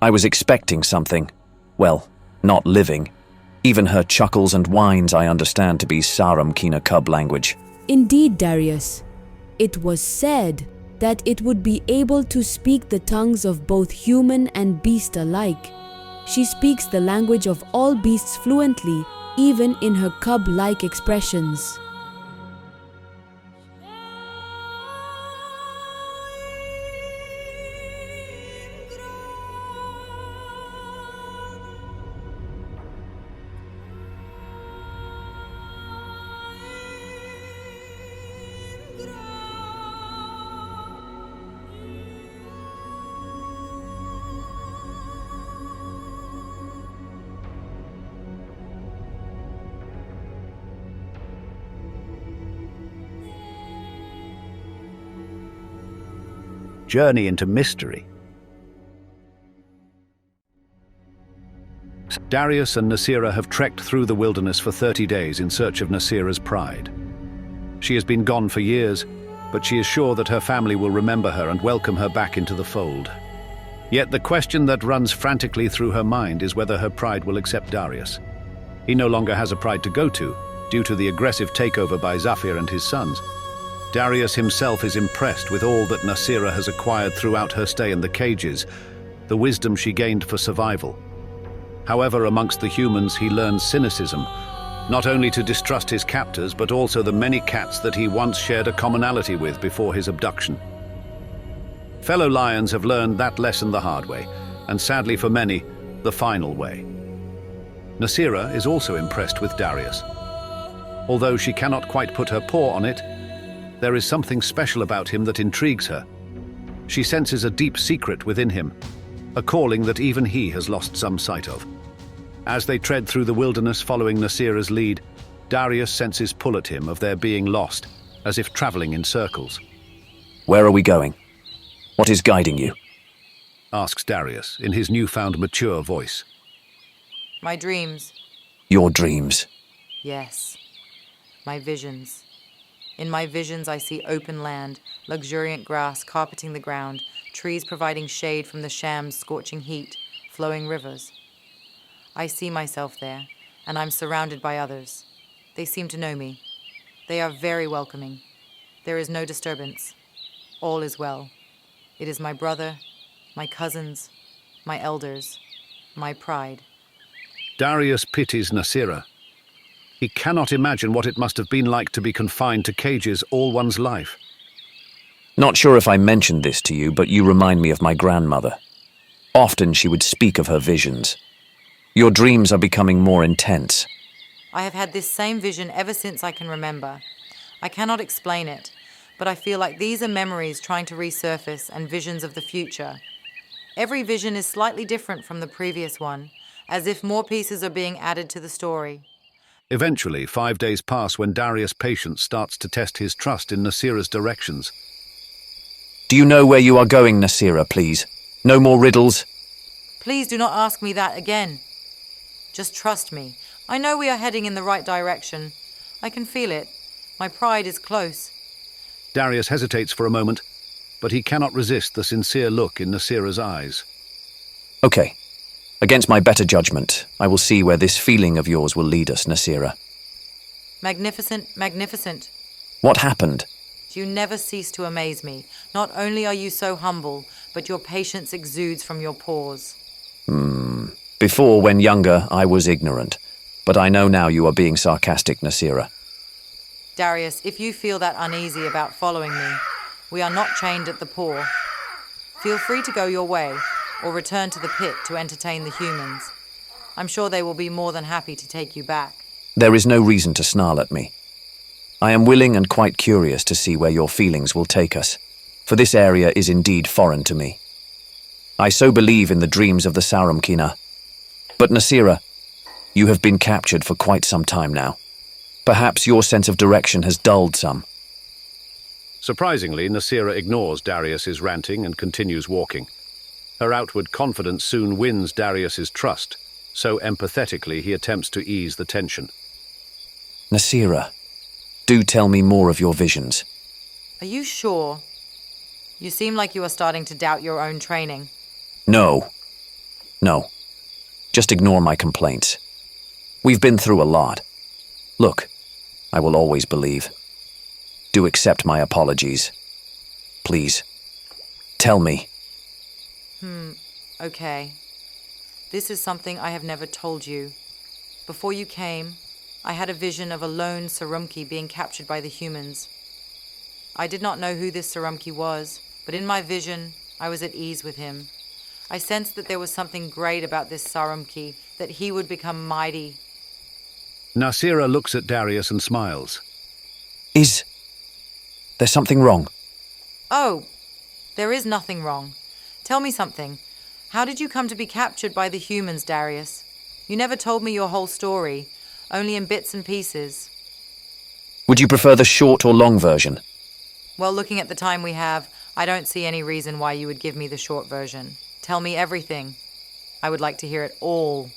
I was expecting something. Well, not living. Even her chuckles and whines I understand to be Saram Kina cub language. Indeed, Darius. It was said that it would be able to speak the tongues of both human and beast alike. She speaks the language of all beasts fluently, even in her cub-like expressions. Journey into mystery. Darius and Nasira have trekked through the wilderness for 30 days in search of Nasira's pride. She has been gone for years, but she is sure that her family will remember her and welcome her back into the fold. Yet the question that runs frantically through her mind is whether her pride will accept Darius. He no longer has a pride to go to, due to the aggressive takeover by Zafir and his sons. Darius himself is impressed with all that Nasira has acquired throughout her stay in the cages, the wisdom she gained for survival. However, amongst the humans he learns cynicism, not only to distrust his captors but also the many cats that he once shared a commonality with before his abduction. Fellow lions have learned that lesson the hard way, and sadly for many, the final way. Nasira is also impressed with Darius. Although she cannot quite put her paw on it, there is something special about him that intrigues her. She senses a deep secret within him, a calling that even he has lost some sight of. As they tread through the wilderness following Nasira's lead, Darius senses pull at him of their being lost, as if traveling in circles. Where are we going? What is guiding you? Asks Darius in his newfound mature voice. My dreams. Your dreams. Yes. My visions. In my visions I see open land, luxuriant grass carpeting the ground, trees providing shade from the sham's scorching heat, flowing rivers. I see myself there, and I'm surrounded by others. They seem to know me. They are very welcoming. There is no disturbance. All is well. It is my brother, my cousins, my elders, my pride. Darius pities Nasira. He cannot imagine what it must have been like to be confined to cages all one's life. Not sure if I mentioned this to you, but you remind me of my grandmother. Often she would speak of her visions. Your dreams are becoming more intense. I have had this same vision ever since I can remember. I cannot explain it, but I feel like these are memories trying to resurface and visions of the future. Every vision is slightly different from the previous one, as if more pieces are being added to the story. Eventually, 5 days pass when Darius' patience starts to test his trust in Nasira's directions. Do you know where you are going, Nasira, please? No more riddles? Please do not ask me that again. Just trust me. I know we are heading in the right direction. I can feel it. My pride is close. Darius hesitates for a moment, but he cannot resist the sincere look in Nasira's eyes. Okay. Against my better judgment, I will see where this feeling of yours will lead us, Nasira. Magnificent, magnificent. What happened? You never cease to amaze me. Not only are you so humble, but your patience exudes from your pores. Before, when younger, I was ignorant. But I know now you are being sarcastic, Nasira. Darius, if you feel that uneasy about following me, we are not chained at the paw. Feel free to go your way, or return to the pit to entertain the humans. I'm sure they will be more than happy to take you back. There is no reason to snarl at me. I am willing and quite curious to see where your feelings will take us, for this area is indeed foreign to me. I so believe in the dreams of the Saramkina. But Nasira, you have been captured for quite some time now. Perhaps your sense of direction has dulled some. Surprisingly, Nasira ignores Darius's ranting and continues walking. Her outward confidence soon wins Darius's trust, so empathetically he attempts to ease the tension. Nasira, do tell me more of your visions. Are you sure? You seem like you are starting to doubt your own training. No. No, just ignore my complaints. We've been through a lot. Look, I will always believe. Do accept my apologies. Please, tell me. Okay. This is something I have never told you. Before you came, I had a vision of a lone Sarumki being captured by the humans. I did not know who this Sarumki was, but in my vision, I was at ease with him. I sensed that there was something great about this Sarumki, that he would become mighty. Nasira looks at Darius and smiles. Is there something wrong? Oh, there is nothing wrong. Tell me something. How did you come to be captured by the humans, Darius? You never told me your whole story, only in bits and pieces. Would you prefer the short or long version? Well, looking at the time we have, I don't see any reason why you would give me the short version. Tell me everything. I would like to hear it all.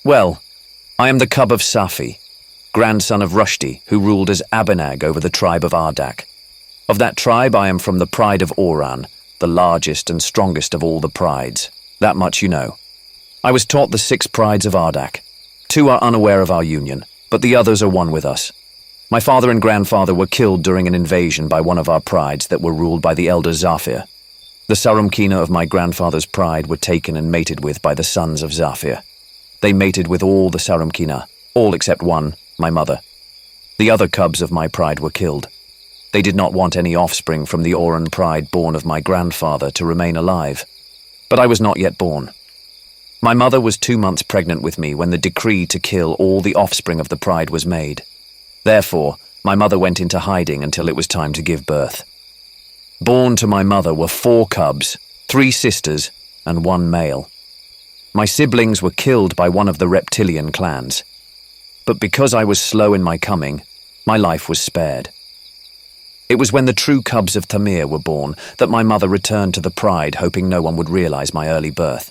Well, I am the cub of Safi, grandson of Rushdie, who ruled as Abenag over the tribe of Ardak. Of that tribe, I am from the pride of Oran, the largest and strongest of all the prides. That much you know. I was taught the 6 prides of Ardak. 2 are unaware of our union, but the others are one with us. My father and grandfather were killed during an invasion by one of our prides that were ruled by the elder Zafir. The Sarumkina of my grandfather's pride were taken and mated with by the sons of Zafir. They mated with all the Sarumkina, all except one, my mother. The other cubs of my pride were killed. They did not want any offspring from the Oran pride born of my grandfather to remain alive. But I was not yet born. My mother was 2 months pregnant with me when the decree to kill all the offspring of the pride was made. Therefore, my mother went into hiding until it was time to give birth. Born to my mother were 4 cubs, 3 sisters, and 1 male. My siblings were killed by one of the reptilian clans. But because I was slow in my coming, my life was spared. It was when the true cubs of Tamir were born that my mother returned to the pride, hoping no one would realize my early birth.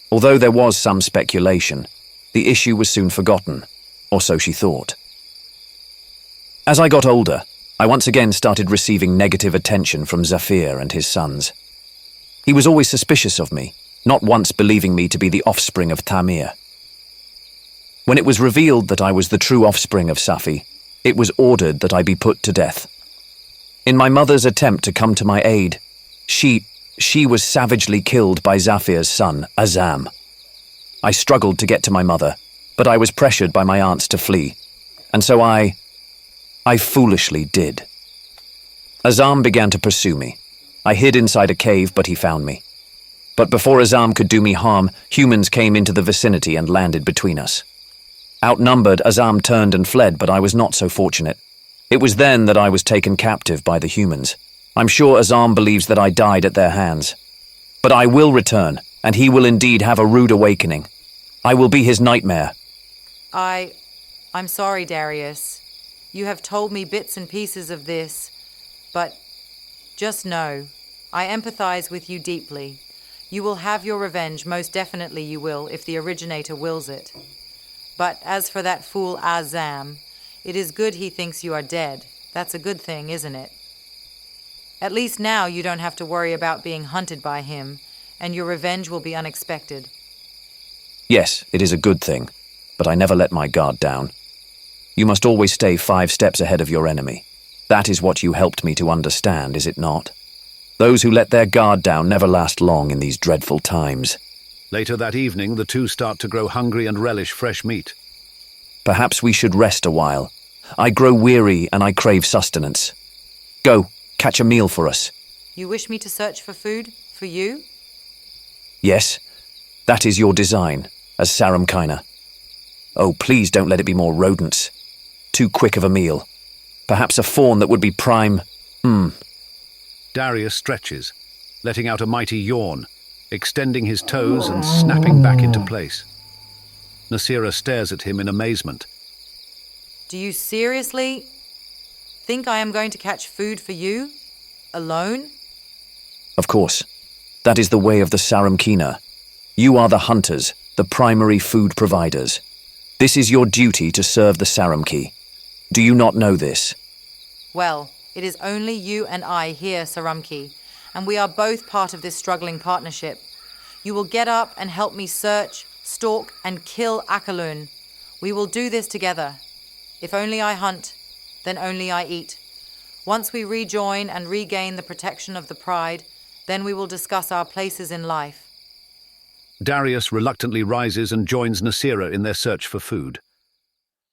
Although there was some speculation, the issue was soon forgotten, or so she thought. As I got older, I once again started receiving negative attention from Zafir and his sons. He was always suspicious of me, not once believing me to be the offspring of Tamir. When it was revealed that I was the true offspring of Safi, it was ordered that I be put to death. In my mother's attempt to come to my aid, she was savagely killed by Zafir's son, Azam. I struggled to get to my mother, but I was pressured by my aunts to flee, and so I foolishly did. Azam began to pursue me. I hid inside a cave, but he found me. But before Azam could do me harm, humans came into the vicinity and landed between us. Outnumbered, Azam turned and fled, but I was not so fortunate. It was then that I was taken captive by the humans. I'm sure Azam believes that I died at their hands. But I will return, and he will indeed have a rude awakening. I will be his nightmare. I'm sorry, Darius. You have told me bits and pieces of this, but just know, I empathize with you deeply. You will have your revenge, most definitely you will, if the originator wills it. But as for that fool Azam, it is good he thinks you are dead. That's a good thing, isn't it? At least now you don't have to worry about being hunted by him, and your revenge will be unexpected. Yes, it is a good thing, but I never let my guard down. You must always stay 5 steps ahead of your enemy. That is what you helped me to understand, is it not? Those who let their guard down never last long in these dreadful times. Later that evening, the two start to grow hungry and relish fresh meat. Perhaps we should rest a while. I grow weary and I crave sustenance. Go, catch a meal for us. You wish me to search for food? For you? Yes, that is your design, as Sarumkina. Oh, please don't let it be more rodents. Too quick of a meal. Perhaps a fawn that would be prime. Darius stretches, letting out a mighty yawn, extending his toes and snapping back into place. Nasira stares at him in amazement. Do you seriously think I am going to catch food for you? Alone? Of course. That is the way of the Sarumkina. You are the hunters, the primary food providers. This is your duty to serve the Sarumki. Do you not know this? Well, it is only you and I here, Sarumki, and we are both part of this struggling partnership. You will get up and help me search, stalk, and kill Akalun. We will do this together. If only I hunt, then only I eat. Once we rejoin and regain the protection of the pride, then we will discuss our places in life. Darius reluctantly rises and joins Nasira in their search for food.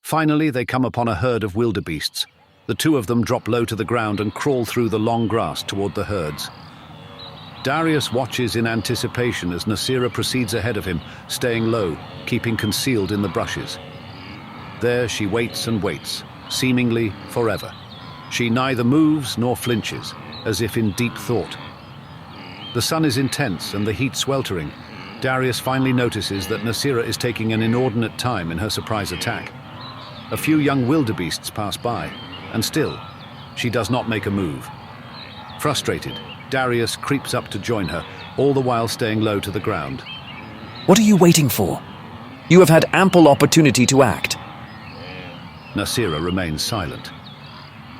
Finally, they come upon a herd of wildebeests. The two of them drop low to the ground and crawl through the long grass toward the herds. Darius watches in anticipation as Nasira proceeds ahead of him, staying low, keeping concealed in the brushes. There she waits and waits, seemingly forever. She neither moves nor flinches, as if in deep thought. The sun is intense and the heat sweltering. Darius finally notices that Nasira is taking an inordinate time in her surprise attack. A few young wildebeests pass by, and still, she does not make a move. Frustrated, Darius creeps up to join her, all the while staying low to the ground. What are you waiting for? You have had ample opportunity to act. Nasira remains silent.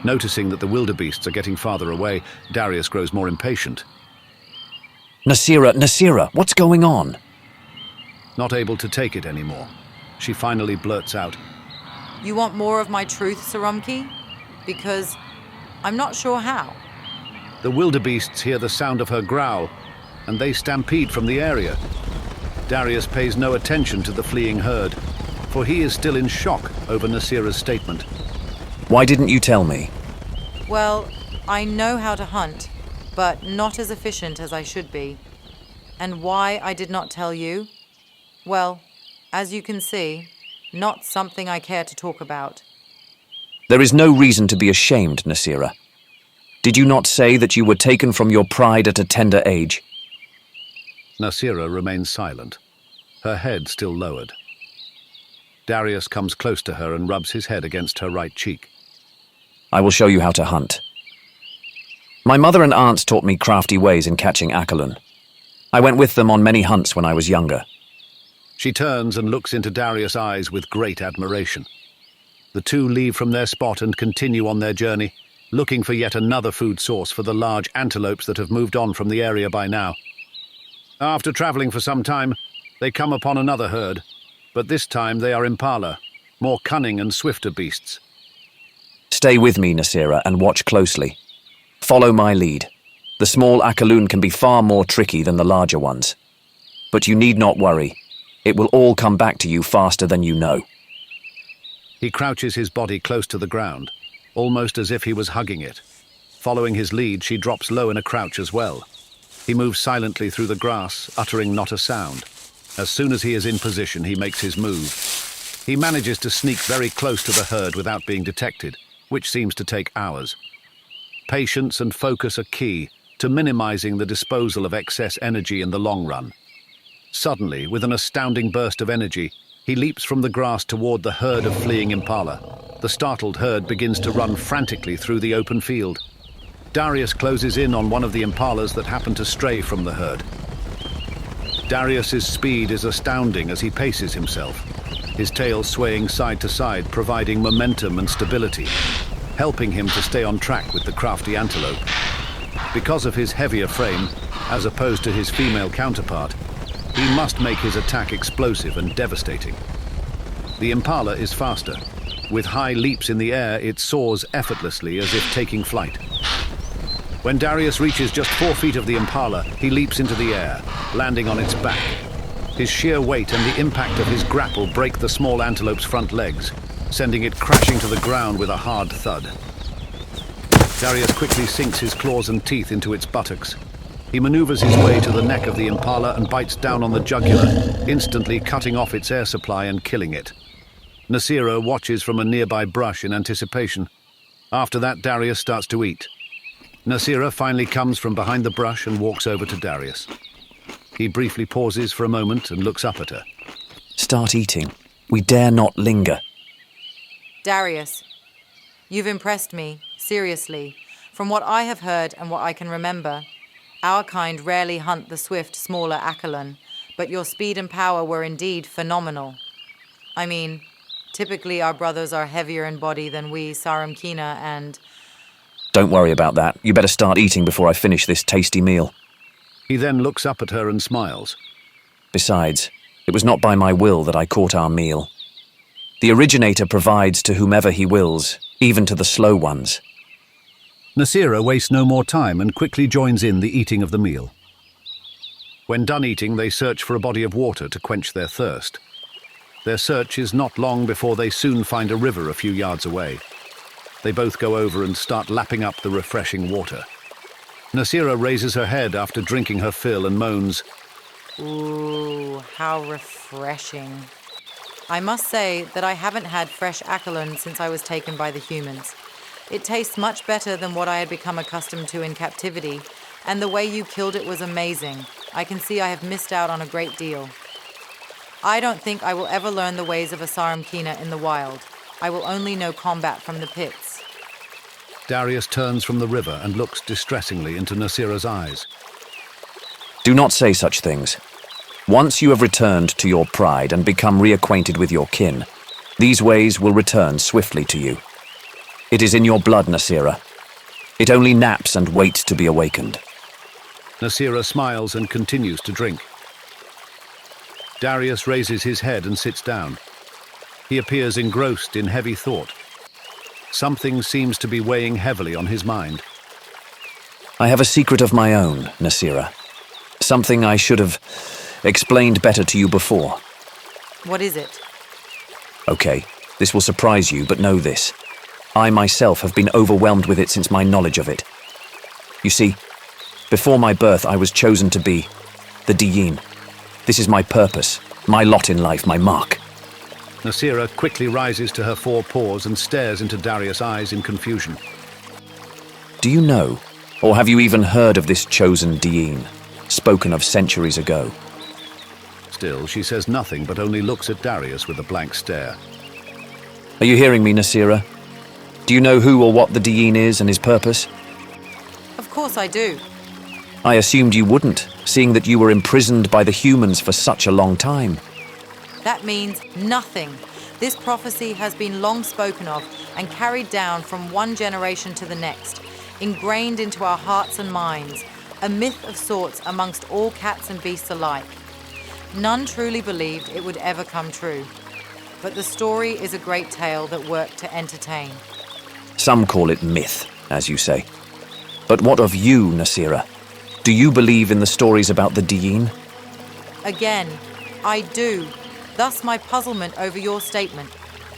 Noticing that the wildebeests are getting farther away, Darius grows more impatient. Nasira, what's going on? Not able to take it anymore, she finally blurts out, You want more of my truth, Sarumki? Because I'm not sure how. The wildebeests hear the sound of her growl, and they stampede from the area. Darius pays no attention to the fleeing herd, for he is still in shock over Nasira's statement. Why didn't you tell me? Well, I know how to hunt, but not as efficient as I should be. And why I did not tell you? Well, as you can see, not something I care to talk about. There is no reason to be ashamed, Nasira. Did you not say that you were taken from your pride at a tender age? Nasira remains silent, her head still lowered. Darius comes close to her and rubs his head against her right cheek. I will show you how to hunt. My mother and aunts taught me crafty ways in catching Akalun. I went with them on many hunts when I was younger. She turns and looks into Darius' eyes with great admiration. The two leave from their spot and continue on their journey, looking for yet another food source for the large antelopes that have moved on from the area by now. After traveling for some time, they come upon another herd, but this time they are impala, more cunning and swifter beasts. Stay with me, Nasira, and watch closely. Follow my lead. The small Akalun can be far more tricky than the larger ones. But you need not worry. It will all come back to you faster than you know. He crouches his body close to the ground, almost as if he was hugging it. Following his lead, she drops low in a crouch as well. He moves silently through the grass, uttering not a sound. As soon as he is in position, he makes his move. He manages to sneak very close to the herd without being detected, which seems to take hours. Patience and focus are key to minimizing the disposal of excess energy in the long run. Suddenly, with an astounding burst of energy, he leaps from the grass toward the herd of fleeing impala. The startled herd begins to run frantically through the open field. Darius closes in on one of the impalas that happen to stray from the herd. Darius's speed is astounding as he paces himself, his tail swaying side to side, providing momentum and stability, helping him to stay on track with the crafty antelope. Because of his heavier frame, as opposed to his female counterpart, he must make his attack explosive and devastating. The impala is faster. With high leaps in the air, it soars effortlessly as if taking flight. When Darius reaches just 4 feet of the impala, he leaps into the air, landing on its back. His sheer weight and the impact of his grapple break the small antelope's front legs, sending it crashing to the ground with a hard thud. Darius quickly sinks his claws and teeth into its buttocks. He maneuvers his way to the neck of the impala and bites down on the jugular, instantly cutting off its air supply and killing it. Nasira watches from a nearby brush in anticipation. After that, Darius starts to eat. Nasira finally comes from behind the brush and walks over to Darius. He briefly pauses for a moment and looks up at her. Start eating. We dare not linger. Darius, you've impressed me, seriously. From what I have heard and what I can remember, our kind rarely hunt the swift, smaller Akalun, but your speed and power were indeed phenomenal. I mean, typically our brothers are heavier in body than we, Saramkina, and... Don't worry about that. You better start eating before I finish this tasty meal. He then looks up at her and smiles, Besides, it was not by my will that I caught our meal. The originator provides to whomever he wills, even to the slow ones. Nasira wastes no more time and quickly joins in the eating of the meal. When done eating, they search for a body of water to quench their thirst. Their search is not long before they soon find a river a few yards away. They both go over and start lapping up the refreshing water. Nasira raises her head after drinking her fill and moans, Ooh, how refreshing. I must say that I haven't had fresh abalone since I was taken by the humans. It tastes much better than what I had become accustomed to in captivity, and the way you killed it was amazing. I can see I have missed out on a great deal. I don't think I will ever learn the ways of a Saramkina in the wild. I will only know combat from the pits. Darius turns from the river and looks distressingly into Nasira's eyes. Do not say such things. Once you have returned to your pride and become reacquainted with your kin, these ways will return swiftly to you. It is in your blood, Nasira. It only naps and waits to be awakened. Nasira smiles and continues to drink. Darius raises his head and sits down. He appears engrossed in heavy thought. Something seems to be weighing heavily on his mind. I have a secret of my own, Nasira. Something I should have explained better to you before. What is it? Okay, this will surprise you, but know this. I myself have been overwhelmed with it since my knowledge of it. You see, before my birth I was chosen to be the Diyin. This is my purpose, my lot in life, my mark. Nasira quickly rises to her four paws and stares into Darius' eyes in confusion. Do you know, or have you even heard of this chosen Diyin, spoken of centuries ago? Still, she says nothing but only looks at Darius with a blank stare. Are you hearing me, Nasira? Do you know who or what the Diyin is and his purpose? Of course I do. I assumed you wouldn't, seeing that you were imprisoned by the humans for such a long time. That means nothing. This prophecy has been long spoken of and carried down from one generation to the next, ingrained into our hearts and minds, a myth of sorts amongst all cats and beasts alike. None truly believed it would ever come true. But the story is a great tale that worked to entertain. Some call it myth, as you say. But what of you, Nasira? Do you believe in the stories about the Diyin? Again, I do. Thus my puzzlement over your statement.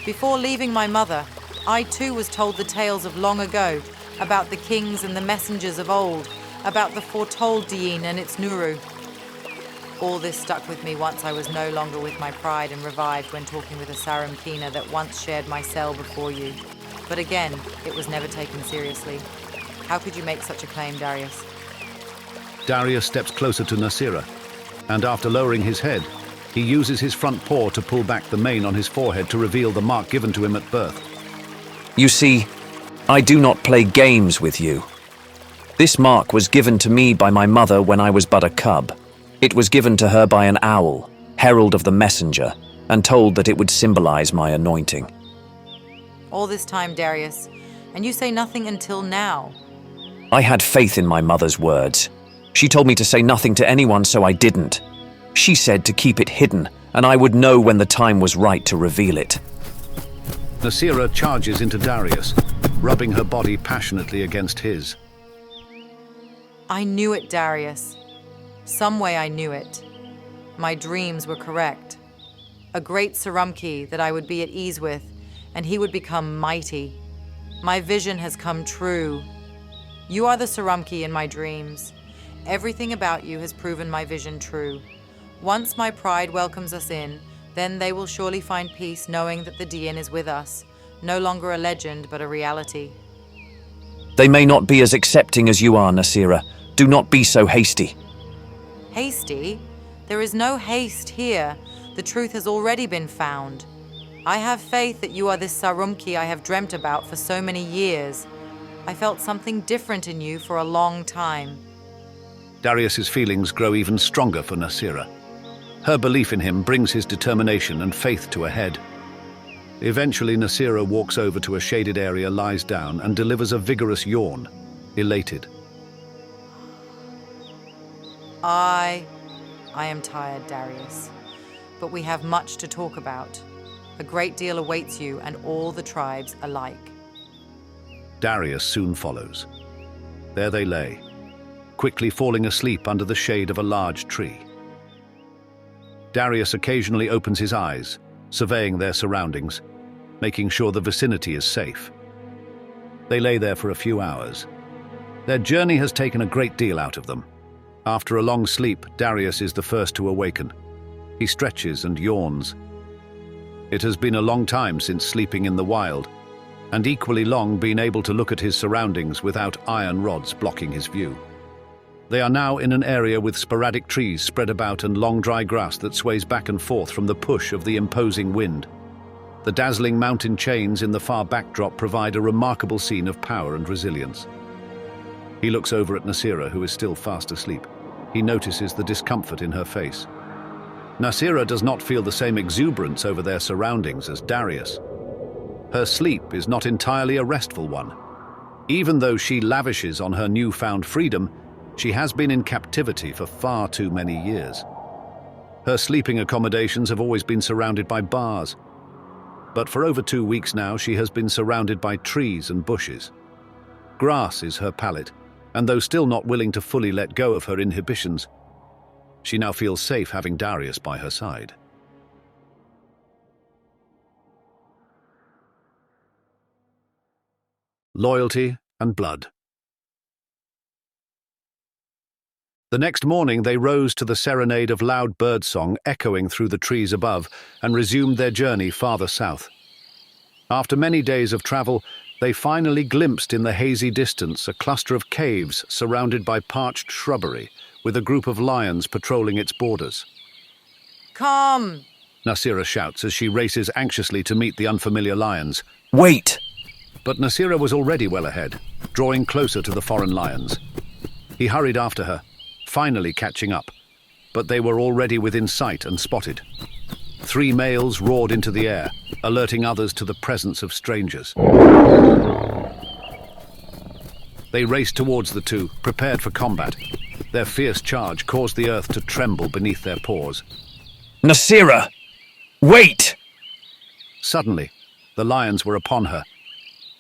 Before leaving my mother, I too was told the tales of long ago, about the kings and the messengers of old, about the foretold Diyin and its Nuru. All this stuck with me once I was no longer with my pride and revived when talking with a Saramkina that once shared my cell before you. But again, it was never taken seriously. How could you make such a claim, Darius? Darius steps closer to Nasira, and after lowering his head, he uses his front paw to pull back the mane on his forehead to reveal the mark given to him at birth. You see, I do not play games with you. This mark was given to me by my mother when I was but a cub. It was given to her by an owl, herald of the messenger, and told that it would symbolize my anointing. All this time, Darius, and you say nothing until now. I had faith in my mother's words. She told me to say nothing to anyone, so I didn't. She said to keep it hidden, and I would know when the time was right to reveal it. Nasira charges into Darius, rubbing her body passionately against his. I knew it, Darius. Some way I knew it. My dreams were correct. A great Saramki that I would be at ease with, and he would become mighty. My vision has come true. You are the Saramki in my dreams. Everything about you has proven my vision true. Once my pride welcomes us in, then they will surely find peace knowing that the Diyin is with us, no longer a legend but a reality. They may not be as accepting as you are, Nasira. Do not be so hasty. Hasty? There is no haste here. The truth has already been found. I have faith that you are this Saramki I have dreamt about for so many years. I felt something different in you for a long time. Darius's feelings grow even stronger for Nasira. Her belief in him brings his determination and faith to a head. Eventually, Nasira walks over to a shaded area, lies down, and delivers a vigorous yawn, elated. I I am tired, Darius. But we have much to talk about. A great deal awaits you and all the tribes alike. Darius soon follows. There they lay, quickly falling asleep under the shade of a large tree. Darius occasionally opens his eyes, surveying their surroundings, making sure the vicinity is safe. They lay there for a few hours. Their journey has taken a great deal out of them. After a long sleep, Darius is the first to awaken. He stretches and yawns. It has been a long time since sleeping in the wild, and equally long being able to look at his surroundings without iron rods blocking his view. They are now in an area with sporadic trees spread about and long dry grass that sways back and forth from the push of the imposing wind. The dazzling mountain chains in the far backdrop provide a remarkable scene of power and resilience. He looks over at Nasira, who is still fast asleep. He notices the discomfort in her face. Nasira does not feel the same exuberance over their surroundings as Darius. Her sleep is not entirely a restful one. Even though she lavishes on her newfound freedom, she has been in captivity for far too many years. Her sleeping accommodations have always been surrounded by bars, but for over 2 weeks now she has been surrounded by trees and bushes. Grass is her pallet, and though still not willing to fully let go of her inhibitions, she now feels safe having Darius by her side. Loyalty and blood. The next morning they rose to the serenade of loud birdsong echoing through the trees above and resumed their journey farther south. After many days of travel, they finally glimpsed in the hazy distance a cluster of caves surrounded by parched shrubbery, with a group of lions patrolling its borders. Come! Nasira shouts as she races anxiously to meet the unfamiliar lions. Wait! But Nasira was already well ahead, drawing closer to the foreign lions. He hurried after her, finally catching up, but they were already within sight and spotted. 3 males roared into the air, alerting others to the presence of strangers. They raced towards the two, prepared for combat. Their fierce charge caused the earth to tremble beneath their paws. Nasira! Wait! Suddenly, the lions were upon her.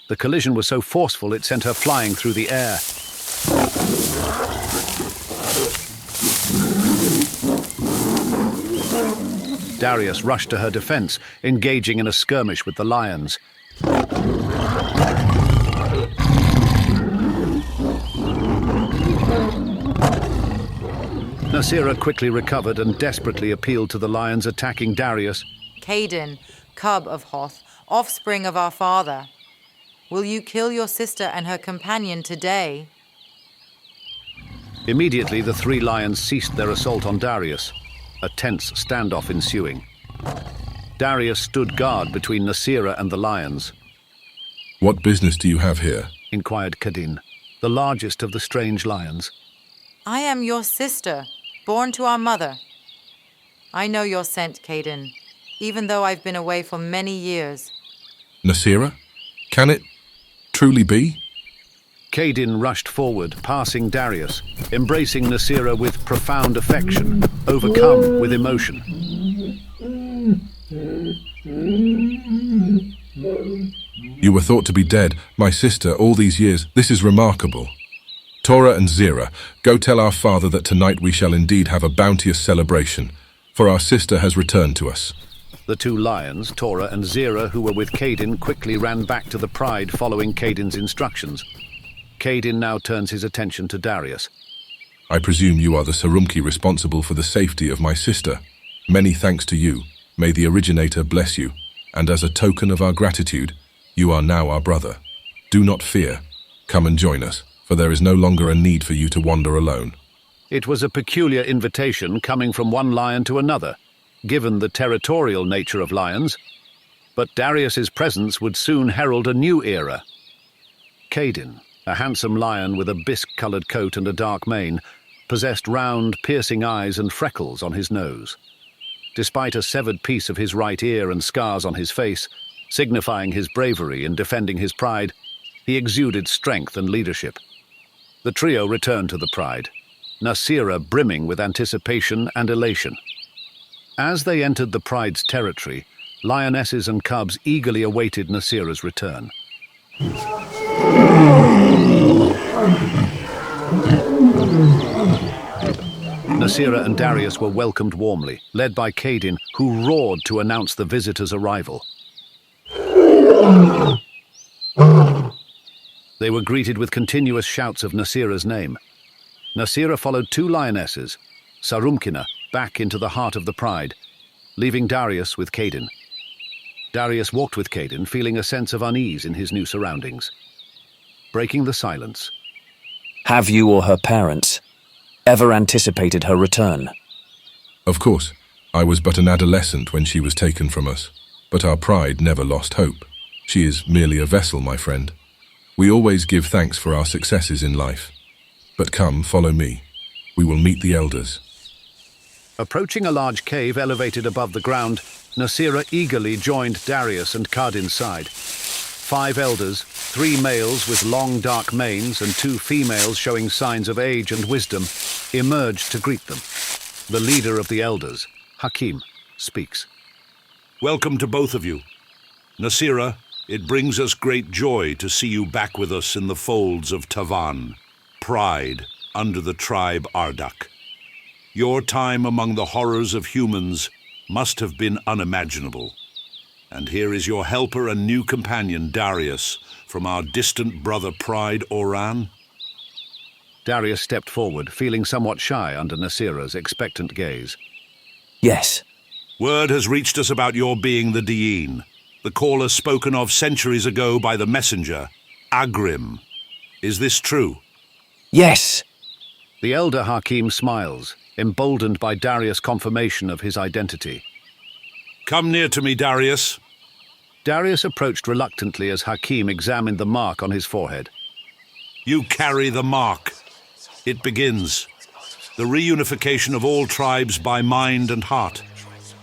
The collision was so forceful it sent her flying through the air. Darius rushed to her defense, engaging in a skirmish with the lions. Nasira quickly recovered and desperately appealed to the lions attacking Darius. Caden, cub of Hoth, offspring of our father, will you kill your sister and her companion today? Immediately, the 3 lions ceased their assault on Darius, a tense standoff ensuing. Darius stood guard between Nasira and the lions. "What business do you have here?" inquired Kadin, the largest of the strange lions. I am your sister, born to our mother. I know you're sent, Caden, even though I've been away for many years. Nasira? Can it truly be? Kadin rushed forward, passing Darius, embracing Nasira with profound affection, overcome with emotion. You were thought to be dead, my sister, all these years. This is remarkable. Torah and Zira, go tell our father that tonight we shall indeed have a bounteous celebration, for our sister has returned to us. The 2 lions, Torah and Zira, who were with Kadin, quickly ran back to the pride following Kadin's instructions. Kadin now turns his attention to Darius. I presume you are the Sarumki responsible for the safety of my sister. Many thanks to you. May the originator bless you. And as a token of our gratitude, you are now our brother. Do not fear. Come and join us, for there is no longer a need for you to wander alone. It was a peculiar invitation coming from one lion to another, given the territorial nature of lions. But Darius's presence would soon herald a new era. Kadin, a handsome lion with a bisque-coloured coat and a dark mane, possessed round, piercing eyes and freckles on his nose. Despite a severed piece of his right ear and scars on his face, signifying his bravery in defending his pride, he exuded strength and leadership. The trio returned to the pride. Nasira brimming with anticipation and elation. As they entered the Pride's territory, lionesses and cubs eagerly awaited Nasira's return. Nasira and Darius were welcomed warmly, led by Kaidin, who roared to announce the visitor's arrival. They were greeted with continuous shouts of Nasira's name. Nasira followed two lionesses, Sarumkina, back into the heart of the Pride, leaving Darius with Kaidin. Darius walked with Kaidin, feeling a sense of unease in his new surroundings. Breaking the silence. Have you or her parents ever anticipated her return? Of course, I was but an adolescent when she was taken from us, but our pride never lost hope. She is merely a vessel, my friend. We always give thanks for our successes in life. But come, follow me. We will meet the elders. Approaching a large cave elevated above the ground, Nasira eagerly joined Darius and Kaidin's side. 5 elders, 3 males with long dark manes and 2 females showing signs of age and wisdom, emerged to greet them. The leader of the elders, Hakim, speaks. Welcome to both of you. Nasira, it brings us great joy to see you back with us in the folds of Tavan, Pride, under the tribe Ardak. Your time among the horrors of humans must have been unimaginable. And here is your helper and new companion, Darius, from our distant brother Pride Oran. Darius stepped forward, feeling somewhat shy under Nasira's expectant gaze. Yes. Word has reached us about your being the Diin, the caller spoken of centuries ago by the messenger, Agrim. Is this true? Yes. The elder Hakim smiles, emboldened by Darius' confirmation of his identity. Come near to me, Darius. Darius approached reluctantly as Hakim examined the mark on his forehead. You carry the mark. It begins. The reunification of all tribes by mind and heart.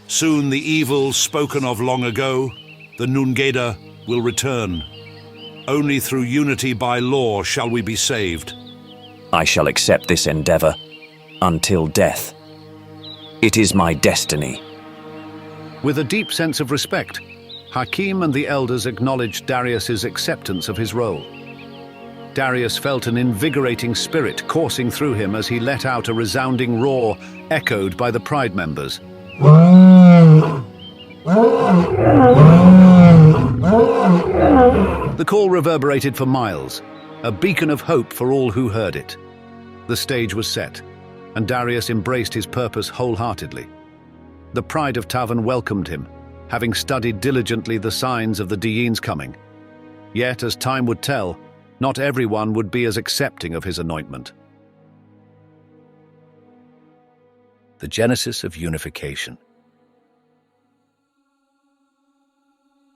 Soon the evils spoken of long ago, the Nungeda, will return. Only through unity by law shall we be saved. I shall accept this endeavor until death. It is my destiny. With a deep sense of respect, Hakim and the elders acknowledged Darius's acceptance of his role. Darius felt an invigorating spirit coursing through him as he let out a resounding roar echoed by the Pride members. The call reverberated for miles, a beacon of hope for all who heard it. The stage was set, and Darius embraced his purpose wholeheartedly. The Pride of Tavan welcomed him, having studied diligently the signs of the Diin's coming. Yet, as time would tell, not everyone would be as accepting of his anointment. The genesis of unification.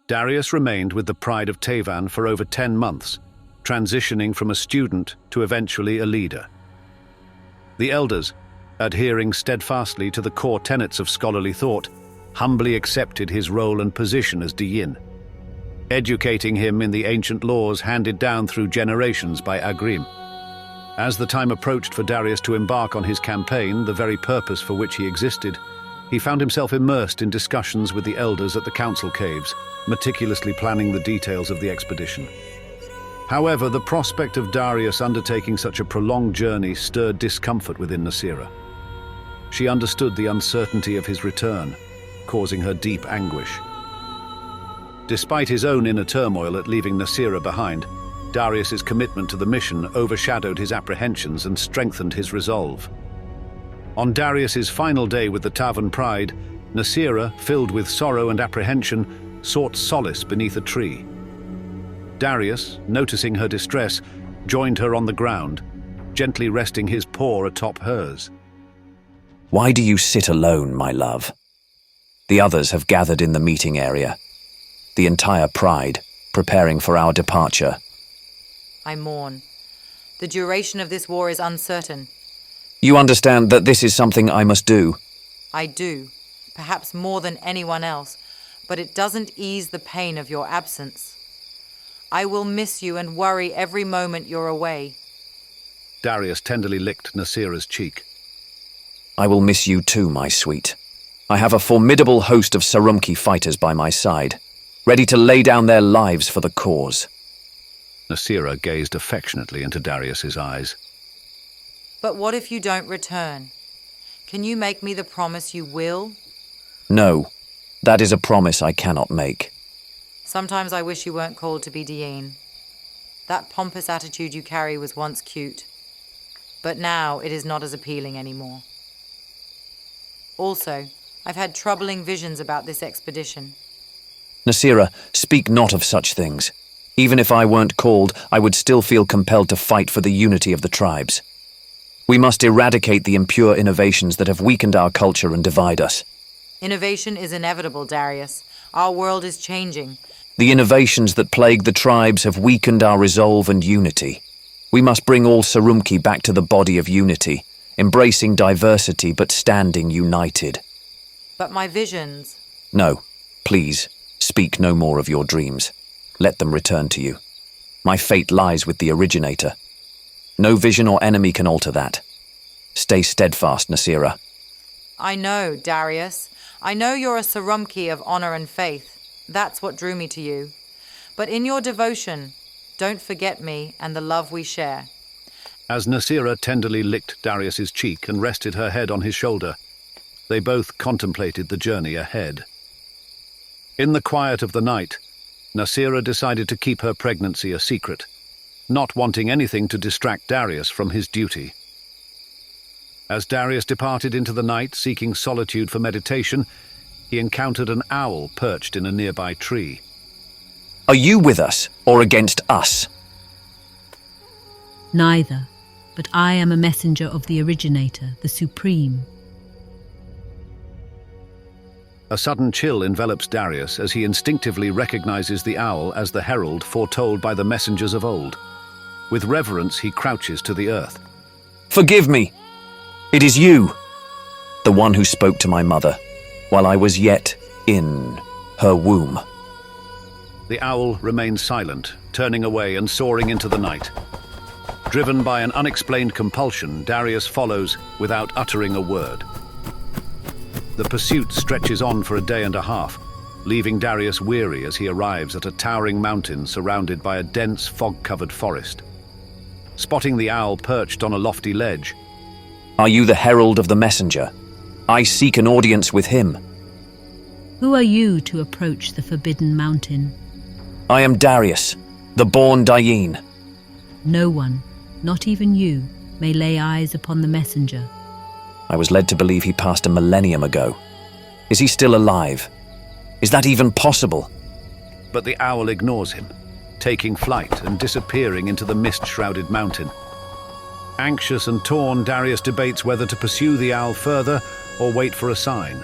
Darius remained with the Pride of Tavan for over 10 months, transitioning from a student to eventually a leader. The elders, adhering steadfastly to the core tenets of scholarly thought, humbly accepted his role and position as Diin, educating him in the ancient laws handed down through generations by Agrim. As the time approached for Darius to embark on his campaign, the very purpose for which he existed, he found himself immersed in discussions with the elders at the council caves, meticulously planning the details of the expedition. However, the prospect of Darius undertaking such a prolonged journey stirred discomfort within Nasira. She understood the uncertainty of his return, causing her deep anguish. Despite his own inner turmoil at leaving Nasira behind, Darius's commitment to the mission overshadowed his apprehensions and strengthened his resolve. On Darius's final day with the Tavan Pride, Nasira, filled with sorrow and apprehension, sought solace beneath a tree. Darius, noticing her distress, joined her on the ground, gently resting his paw atop hers. Why do you sit alone, my love? The others have gathered in the meeting area. The entire Pride, preparing for our departure. I mourn. The duration of this war is uncertain. You understand that this is something I must do? I do, perhaps more than anyone else, but it doesn't ease the pain of your absence. I will miss you and worry every moment you're away. Darius tenderly licked Nasira's cheek. I will miss you too, my sweet. I have a formidable host of Sarumki fighters by my side, ready to lay down their lives for the cause. Nasira gazed affectionately into Darius's eyes. But what if you don't return? Can you make me the promise you will? No, that is a promise I cannot make. Sometimes I wish you weren't called to be Diene. That pompous attitude you carry was once cute, but now it is not as appealing anymore. Also, I've had troubling visions about this expedition. Nasira, speak not of such things. Even if I weren't called, I would still feel compelled to fight for the unity of the tribes. We must eradicate the impure innovations that have weakened our culture and divide us. Innovation is inevitable, Darius. Our world is changing. The innovations that plague the tribes have weakened our resolve and unity. We must bring all Sarumki back to the body of unity, embracing diversity but standing united. But my visions... No, please, speak no more of your dreams. Let them return to you. My fate lies with the originator. No vision or enemy can alter that. Stay steadfast, Nasira. I know, Darius. I know you're a Sarumki of honor and faith. That's what drew me to you. But in your devotion, don't forget me and the love we share. As Nasira tenderly licked Darius's cheek and rested her head on his shoulder, they both contemplated the journey ahead. In the quiet of the night, Nasira decided to keep her pregnancy a secret, not wanting anything to distract Darius from his duty. As Darius departed into the night seeking solitude for meditation, he encountered an owl perched in a nearby tree. Are you with us or against us? Neither, but I am a messenger of the originator, the Supreme. A sudden chill envelops Darius as he instinctively recognizes the owl as the herald foretold by the messengers of old. With reverence, he crouches to the earth. Forgive me. It is you, the one who spoke to my mother, while I was yet in her womb. The owl remains silent, turning away and soaring into the night. Driven by an unexplained compulsion, Darius follows without uttering a word. The pursuit stretches on for a day and a half, leaving Darius weary as he arrives at a towering mountain surrounded by a dense, fog-covered forest. Spotting the owl perched on a lofty ledge. Are you the herald of the messenger? I seek an audience with him. Who are you to approach the forbidden mountain? I am Darius, the born Diene. No one, not even you, may lay eyes upon the messenger. I was led to believe he passed a millennium ago. Is he still alive? Is that even possible? But the owl ignores him, taking flight and disappearing into the mist-shrouded mountain. Anxious and torn, Darius debates whether to pursue the owl further or wait for a sign.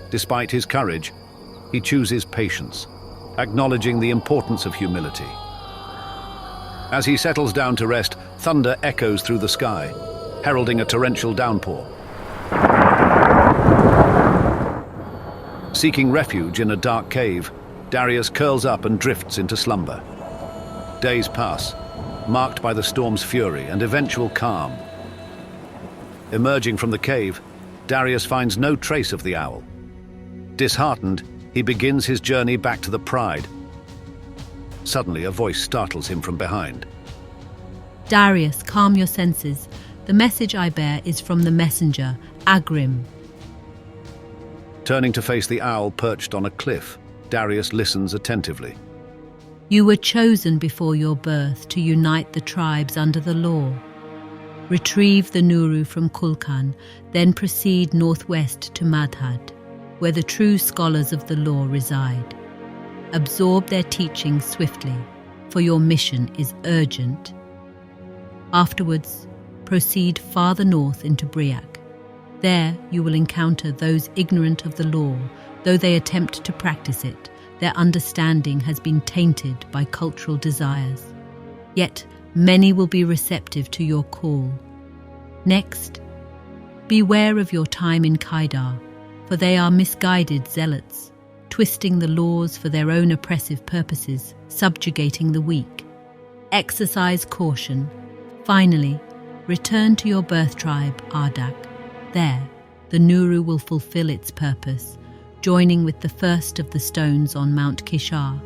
Despite his courage, he chooses patience, acknowledging the importance of humility. As he settles down to rest, thunder echoes through the sky, heralding a torrential downpour. Seeking refuge in a dark cave, Darius curls up and drifts into slumber. Days pass, marked by the storm's fury and eventual calm. Emerging from the cave, Darius finds no trace of the owl. Disheartened, he begins his journey back to the Pride. Suddenly, a voice startles him from behind. Darius, calm your senses. The message I bear is from the messenger, Agrim. Turning to face the owl perched on a cliff, Darius listens attentively. You were chosen before your birth to unite the tribes under the law. Retrieve the Nuru from Kulkan, then proceed northwest to Madhad, where the true scholars of the law reside. Absorb their teachings swiftly, for your mission is urgent. Afterwards, proceed farther north into Briac. There you will encounter those ignorant of the law. Though they attempt to practice it, their understanding has been tainted by cultural desires. Yet many will be receptive to your call. Next, beware of your time in Kaidar, for they are misguided zealots, twisting the laws for their own oppressive purposes, subjugating the weak. Exercise caution. Finally, return to your birth tribe, Ardak. There, the Nuru will fulfill its purpose, joining with the first of the stones on Mount Kishar.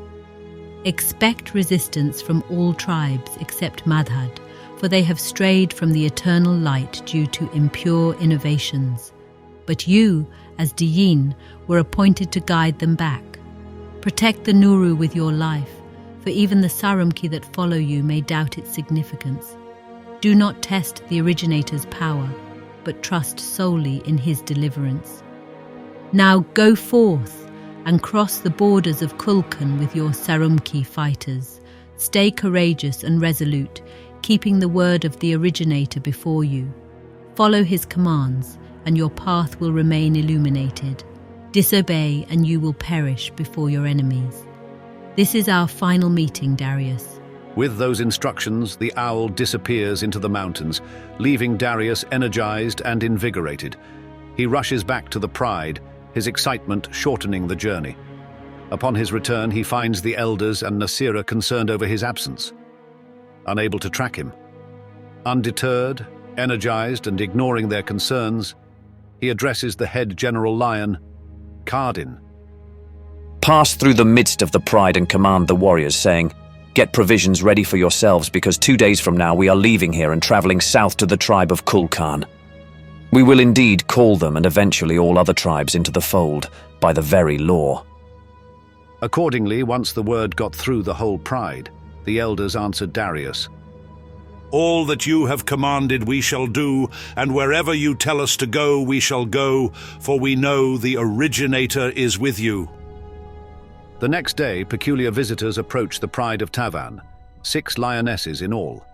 Expect resistance from all tribes except Madhad, for they have strayed from the eternal light due to impure innovations. But you, as Diyin, were appointed to guide them back. Protect the Nuru with your life, for even the Sarumki that follow you may doubt its significance. Do not test the originator's power, but trust solely in his deliverance. Now go forth and cross the borders of Kulkan with your Sarumki fighters. Stay courageous and resolute, keeping the word of the originator before you. Follow his commands, and your path will remain illuminated. Disobey, and you will perish before your enemies. This is our final meeting, Darius. With those instructions, the owl disappears into the mountains, leaving Darius energized and invigorated. He rushes back to the Pride, his excitement shortening the journey. Upon his return, he finds the elders and Nasira concerned over his absence, unable to track him. Undeterred, energized, and ignoring their concerns, he addresses the head general lion, Kardin. Pass through the midst of the Pride and command the warriors, saying, "Get provisions ready for yourselves, because 2 days from now we are leaving here and traveling south to the tribe of Kulkan. We will indeed call them and eventually all other tribes into the fold by the very law." Accordingly, once the word got through the whole Pride, the elders answered Darius, All that you have commanded we shall do, and wherever you tell us to go, we shall go, for we know the originator is with you. The next day, peculiar visitors approach the Pride of Tavan, 6 lionesses in all.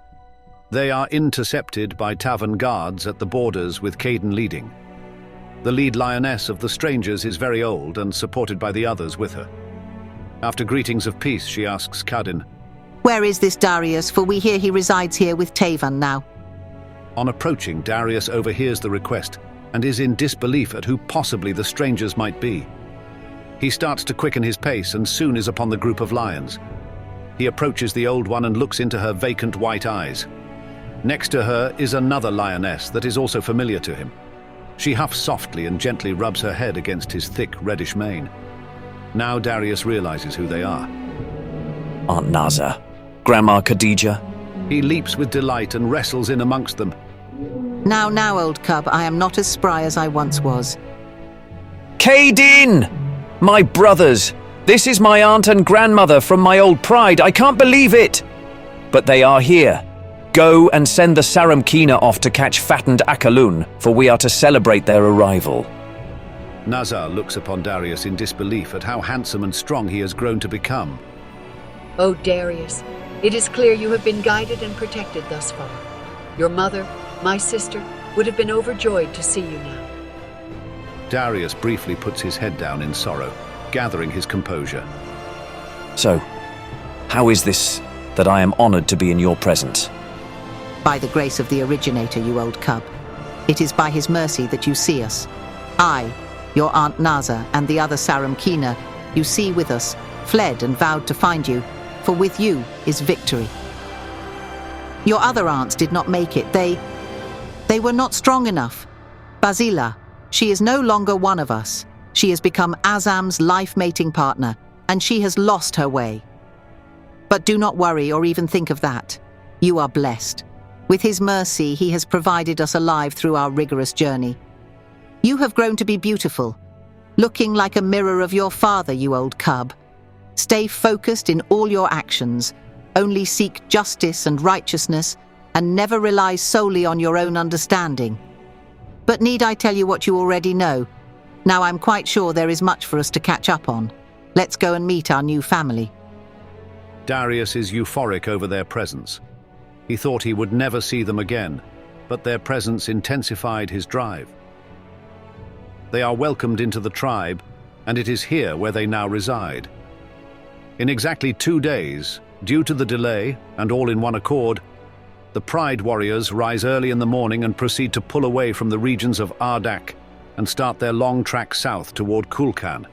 They are intercepted by Tavan guards at the borders with Caden leading. The lead lioness of the strangers is very old and supported by the others with her. After greetings of peace, she asks Caden, "Where is this Darius? For we hear he resides here with Tavan now." On approaching, Darius overhears the request and is in disbelief at who possibly the strangers might be. He starts to quicken his pace and soon is upon the group of lions. He approaches the old one and looks into her vacant white eyes. Next to her is another lioness that is also familiar to him. She huffs softly and gently rubs her head against his thick reddish mane. Now Darius realizes who they are. Aunt Naza, Grandma Khadija. He leaps with delight and wrestles in amongst them. Now, old cub, I am not as spry as I once was. Caden! My brothers! This is my aunt and grandmother from my old Pride. I can't believe it! But they are here. Go and send the Saramkina off to catch fattened Akalun, for we are to celebrate their arrival. Nazar looks upon Darius in disbelief at how handsome and strong he has grown to become. O Darius, it is clear you have been guided and protected thus far. Your mother, my sister, would have been overjoyed to see you now. Darius briefly puts his head down in sorrow, gathering his composure. So, how is this that I am honored to be in your presence? By the grace of the originator, you old cub. It is by his mercy that you see us. I, your Aunt Naza, and the other Saramkina, you see with us, fled and vowed to find you, for with you is victory. Your other aunts did not make it. They were not strong enough. Basila, she is no longer one of us. She has become Azam's life-mating partner, and she has lost her way. But do not worry or even think of that. You are blessed. With his mercy, he has provided us alive through our rigorous journey. You have grown to be beautiful, looking like a mirror of your father, you old cub. Stay focused in all your actions. Only seek justice and righteousness, and never rely solely on your own understanding. But need I tell you what you already know? Now I'm quite sure there is much for us to catch up on. Let's go and meet our new family. Darius is euphoric over their presence. He thought he would never see them again, but their presence intensified his drive. They are welcomed into the tribe, and it is here where they now reside. In exactly 2 days, due to the delay and all in one accord, the Pride warriors rise early in the morning and proceed to pull away from the regions of Ardak and start their long track south toward Kulkan.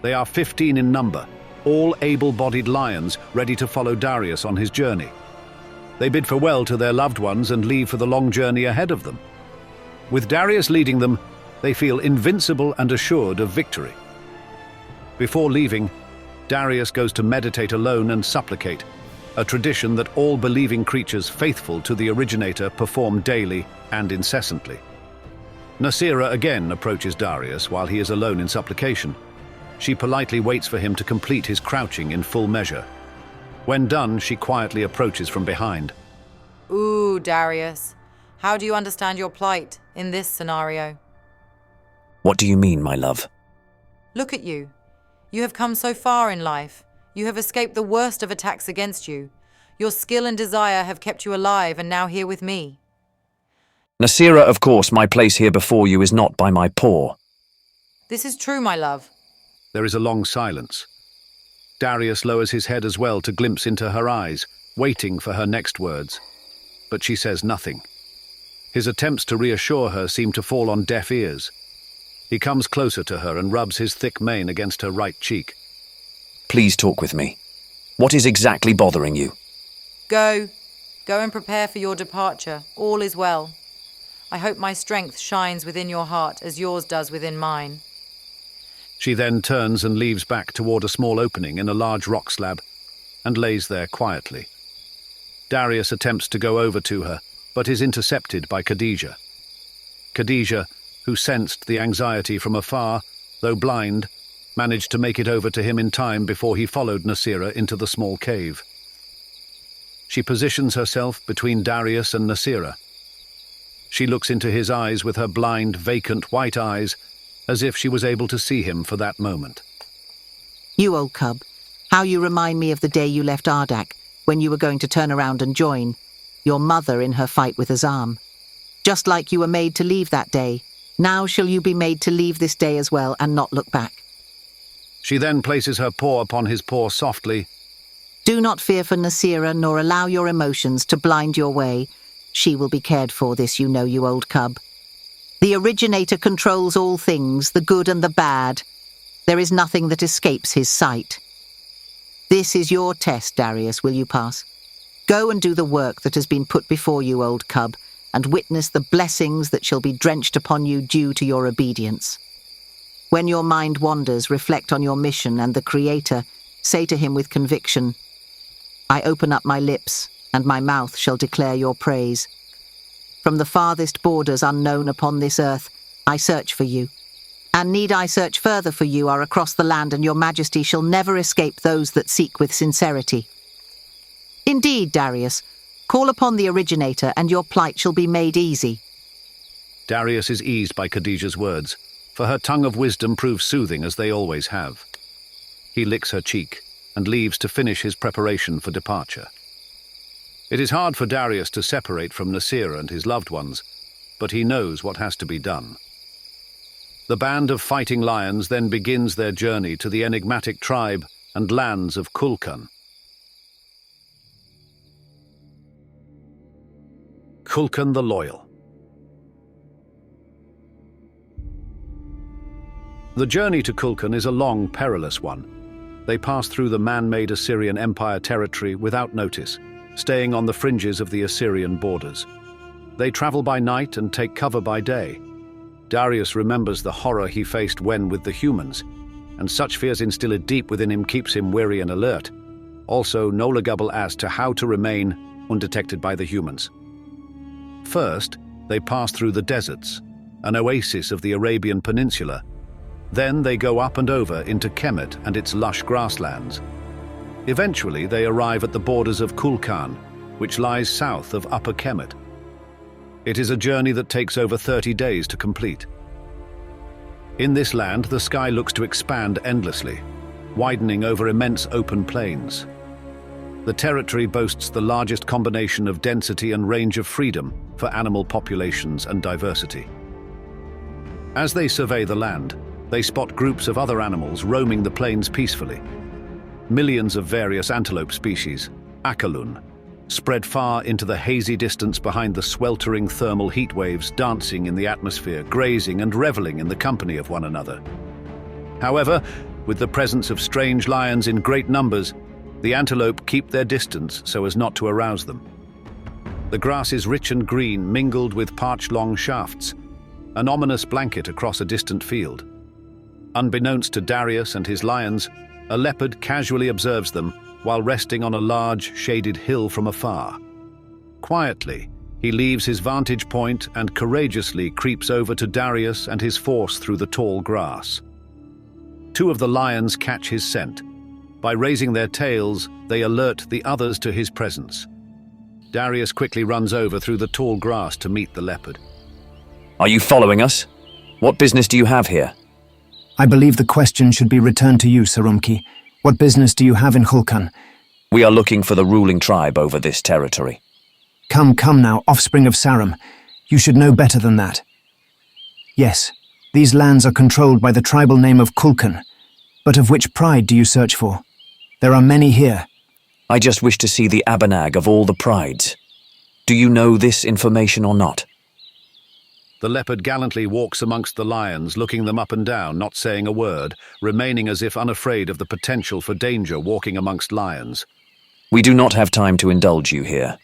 They are 15 in number, all able-bodied lions ready to follow Darius on his journey. They bid farewell to their loved ones and leave for the long journey ahead of them. With Darius leading them, they feel invincible and assured of victory. Before leaving, Darius goes to meditate alone and supplicate, a tradition that all believing creatures faithful to the originator perform daily and incessantly. Nasira again approaches Darius while he is alone in supplication. She politely waits for him to complete his crouching in full measure. When done, she quietly approaches from behind. Ooh, Darius, how do you understand your plight in this scenario? What do you mean, my love? Look at you. You have come so far in life. You have escaped the worst of attacks against you. Your skill and desire have kept you alive and now here with me. Nasira, of course, my place here before you is not by my paw. This is true, my love. There is a long silence. Darius lowers his head as well to glimpse into her eyes, waiting for her next words. But she says nothing. His attempts to reassure her seem to fall on deaf ears. He comes closer to her and rubs his thick mane against her right cheek. Please talk with me. What is exactly bothering you? Go. Go and prepare for your departure. All is well. I hope my strength shines within your heart as yours does within mine. She then turns and leaves back toward a small opening in a large rock slab and lays there quietly. Darius attempts to go over to her, but is intercepted by Khadija. Khadija, who sensed the anxiety from afar, though blind, managed to make it over to him in time before he followed Nasira into the small cave. She positions herself between Darius and Nasira. She looks into his eyes with her blind, vacant white eyes, as if she was able to see him for that moment. You old cub, how you remind me of the day you left Ardak, when you were going to turn around and join your mother in her fight with Azam. Just like you were made to leave that day, now shall you be made to leave this day as well and not look back. She then places her paw upon his paw softly. Do not fear for Nasira, nor allow your emotions to blind your way. She will be cared for, this you know, you old cub. The originator controls all things, the good and the bad. There is nothing that escapes his sight. This is your test, Darius, will you pass? Go and do the work that has been put before you, old cub, and witness the blessings that shall be drenched upon you due to your obedience. When your mind wanders, reflect on your mission and the Creator. Say to him with conviction, I open up my lips, and my mouth shall declare your praise. From the farthest borders unknown upon this earth, I search for you. And need I search further for you are across the land, and your majesty shall never escape those that seek with sincerity. Indeed, Darius, call upon the originator, and your plight shall be made easy. Darius is eased by Khadija's words, for her tongue of wisdom proves soothing as they always have. He licks her cheek and leaves to finish his preparation for departure. It is hard for Darius to separate from Nasira and his loved ones, but he knows what has to be done. The band of fighting lions then begins their journey to the enigmatic tribe and lands of Kulkan. Kulkan the Loyal. The journey to Kulkan is a long, perilous one. They pass through the man-made Assyrian Empire territory without notice, staying on the fringes of the Assyrian borders. They travel by night and take cover by day. Darius remembers the horror he faced when with the humans, and such fears instilled deep within him keeps him wary and alert, also knowledgeable as to how to remain undetected by the humans. First, they pass through the deserts, an oasis of the Arabian Peninsula. Then they go up and over into Kemet and its lush grasslands. Eventually, they arrive at the borders of Kulkan, which lies south of Upper Kemet. It is a journey that takes over 30 days to complete. In this land, the sky looks to expand endlessly, widening over immense open plains. The territory boasts the largest combination of density and range of freedom for animal populations and diversity. As they survey the land, they spot groups of other animals roaming the plains peacefully. Millions of various antelope species, akalun, spread far into the hazy distance behind the sweltering thermal heat waves, dancing in the atmosphere, grazing and reveling in the company of one another. However, with the presence of strange lions in great numbers, the antelope keep their distance so as not to arouse them. The grass is rich and green, mingled with parched long shafts, an ominous blanket across a distant field. Unbeknownst to Darius and his lions, a leopard casually observes them while resting on a large, shaded hill from afar. Quietly, he leaves his vantage point and courageously creeps over to Darius and his force through the tall grass. Two of the lions catch his scent. By raising their tails, they alert the others to his presence. Darius quickly runs over through the tall grass to meet the leopard. Are you following us? What business do you have here? I believe the question should be returned to you, Sarumki. What business do you have in Khulkan? We are looking for the ruling tribe over this territory. Come now, offspring of Sarum. You should know better than that. Yes, these lands are controlled by the tribal name of Khulkan. But of which pride do you search for? There are many here. I just wish to see the Abanag of all the prides. Do you know this information or not? The leopard gallantly walks amongst the lions, looking them up and down, not saying a word, remaining as if unafraid of the potential for danger walking amongst lions. We do not have time to indulge you here.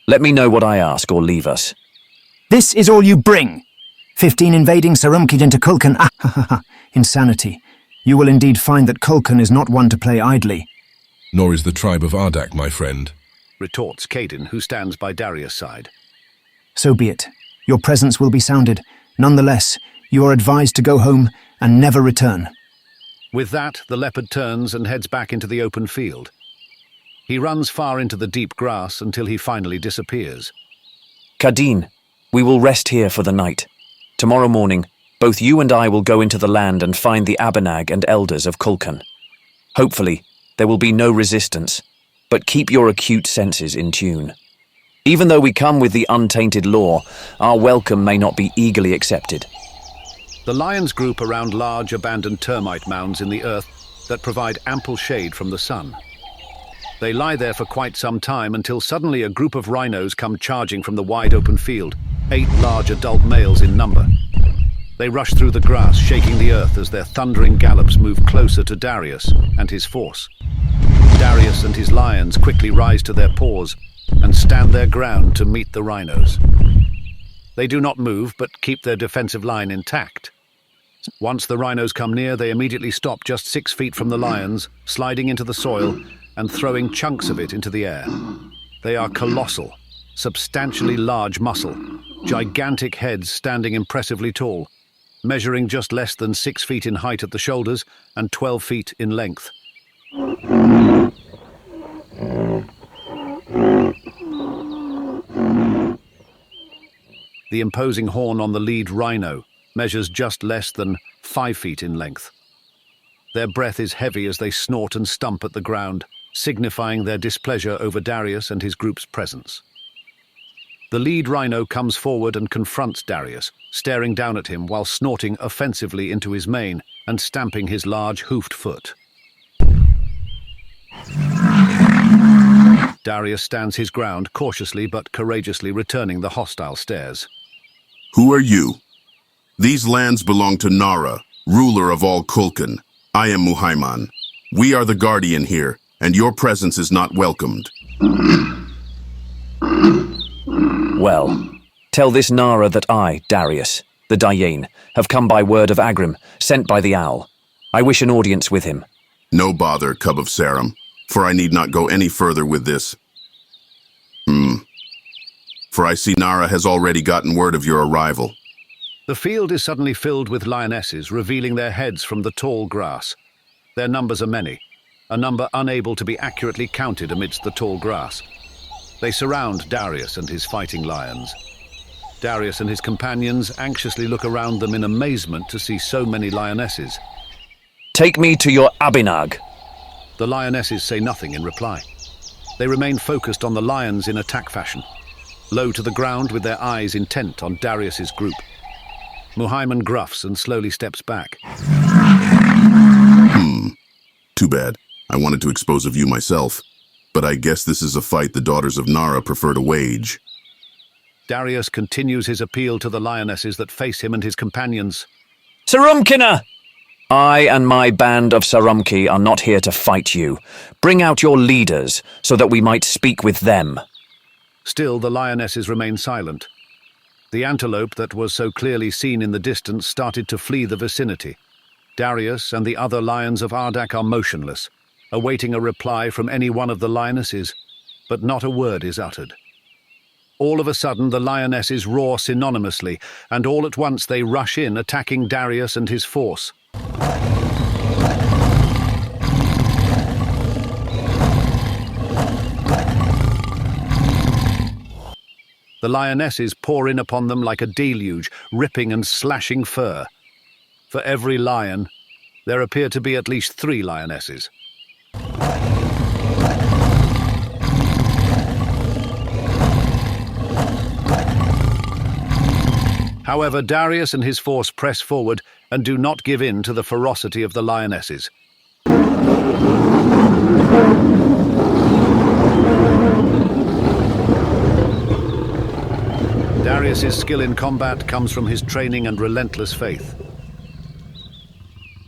Let me know what I ask or leave us. This is all you bring! 15 invading Sarumki into Khulkan. Insanity. You will indeed find that Khulkan is not one to play idly. Nor is the tribe of Ardak, my friend, Retorts Caden, who stands by Darius' side. So be it. Your presence will be sounded. Nonetheless, you are advised to go home and never return. With that, the leopard turns and heads back into the open field. He runs far into the deep grass until he finally disappears. Kadeen, we will rest here for the night. Tomorrow morning, both you and I will go into the land and find the Abanag and elders of Khulkan. Hopefully, there will be no resistance, but keep your acute senses in tune. Even though we come with the untainted law, our welcome may not be eagerly accepted. The lions group around large abandoned termite mounds in the earth that provide ample shade from the sun. They lie there for quite some time until suddenly a group of rhinos come charging from the wide open field, 8 large adult males in number. They rush through the grass, shaking the earth as their thundering gallops move closer to Darius and his force. Darius and his lions quickly rise to their paws and stand their ground to meet the rhinos. They do not move, but keep their defensive line intact. Once the rhinos come near, they immediately stop just 6 feet from the lions, sliding into the soil and throwing chunks of it into the air. They are colossal, substantially large muscle, gigantic heads standing impressively tall, measuring just less than 6 feet in height at the shoulders and 12 feet in length. The imposing horn on the lead rhino measures just less than 5 feet in length. Their breath is heavy as they snort and stump at the ground, signifying their displeasure over Darius and his group's presence. The lead rhino comes forward and confronts Darius, staring down at him while snorting offensively into his mane and stamping his large hoofed foot. Darius stands his ground, cautiously but courageously returning the hostile stares. Who are you? These lands belong to Nara, ruler of all Khulkan. I am Muhaiman. We are the guardian here, and your presence is not welcomed. Well, tell this Nara that I, Darius, the Dayen, have come by word of Agrim, sent by the owl. I wish an audience with him. No bother, Cub of Sarum, for I need not go any further with this. For I see Nara has already gotten word of your arrival. The field is suddenly filled with lionesses, revealing their heads from the tall grass. Their numbers are many, a number unable to be accurately counted amidst the tall grass. They surround Darius and his fighting lions. Darius and his companions anxiously look around them in amazement to see so many lionesses. Take me to your Abinag. The lionesses say nothing in reply. They remain focused on the lions in attack fashion, low to the ground with their eyes intent on Darius's group. Muhaiman gruffs and slowly steps back. Too bad. I wanted to expose of you myself. But I guess this is a fight the daughters of Nara prefer to wage. Darius continues his appeal to the lionesses that face him and his companions. Sarumkina! I and my band of Sarumki are not here to fight you. Bring out your leaders so that we might speak with them. Still, the lionesses remain silent. The antelope that was so clearly seen in the distance started to flee the vicinity. Darius and the other lions of Ardak are motionless, awaiting a reply from any one of the lionesses, but not a word is uttered. All of a sudden, the lionesses roar synonymously, and all at once they rush in, attacking Darius and his force. The lionesses pour in upon them like a deluge, ripping and slashing fur. For every lion, there appear to be at least 3 lionesses. However, Darius and his force press forward and do not give in to the ferocity of the lionesses. Darius's skill in combat comes from his training and relentless faith.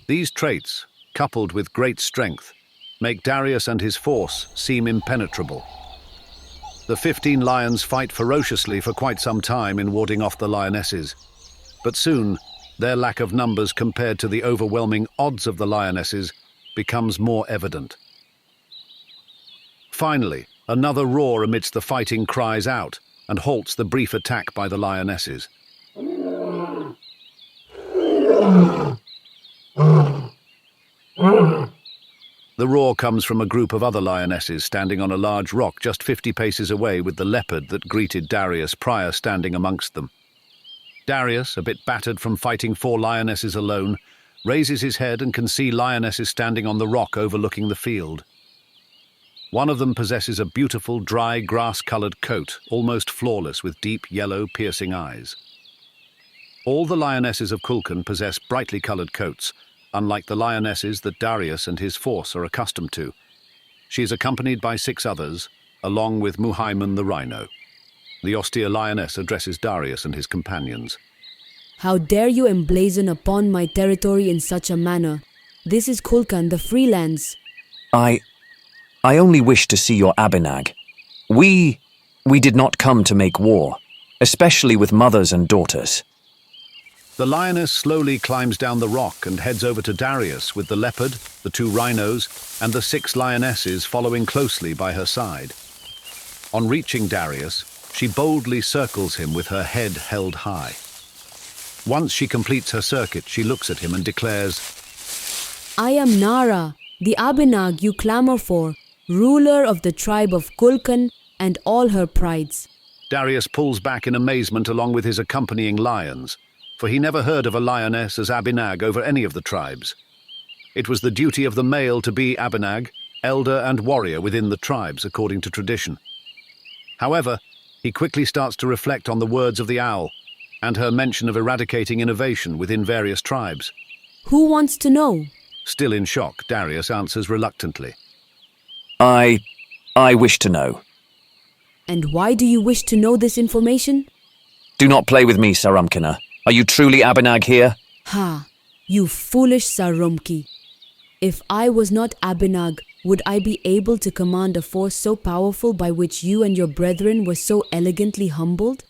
These traits, coupled with great strength, make Darius and his force seem impenetrable. The 15 lions fight ferociously for quite some time in warding off the lionesses, but soon their lack of numbers compared to the overwhelming odds of the lionesses becomes more evident. Finally, another roar amidst the fighting cries out and halts the brief attack by the lionesses. The roar comes from a group of other lionesses standing on a large rock just 50 paces away, with the leopard that greeted Darius prior standing amongst them. Darius, a bit battered from fighting 4 lionesses alone, raises his head and can see lionesses standing on the rock overlooking the field. One of them possesses a beautiful, dry, grass-colored coat, almost flawless, with deep, yellow, piercing eyes. All the lionesses of Kulkan possess brightly colored coats, unlike the lionesses that Darius and his force are accustomed to. She is accompanied by 6 others, along with Muhaiman the rhino. The austere lioness addresses Darius and his companions. How dare you emblazon upon my territory in such a manner? This is Kulkan, the Freelands. I only wish to see your Abinag. We did not come to make war, especially with mothers and daughters. The lioness slowly climbs down the rock and heads over to Darius with the leopard, the 2 rhinos, and the 6 lionesses following closely by her side. On reaching Darius, she boldly circles him with her head held high. Once she completes her circuit, she looks at him and declares, I am Nara, the Abinag you clamor for, ruler of the tribe of Kulkan and all her prides. Darius pulls back in amazement along with his accompanying lions, for he never heard of a lioness as Abinag over any of the tribes. It was the duty of the male to be Abinag, elder and warrior within the tribes, according to tradition. However, he quickly starts to reflect on the words of the owl and her mention of eradicating innovation within various tribes. Who wants to know? Still in shock, Darius answers reluctantly. I wish to know. And why do you wish to know this information? Do not play with me, Sarumkina. Are you truly Abinag here? Ha, you foolish Sarumki. If I was not Abinag, would I be able to command a force so powerful by which you and your brethren were so elegantly humbled?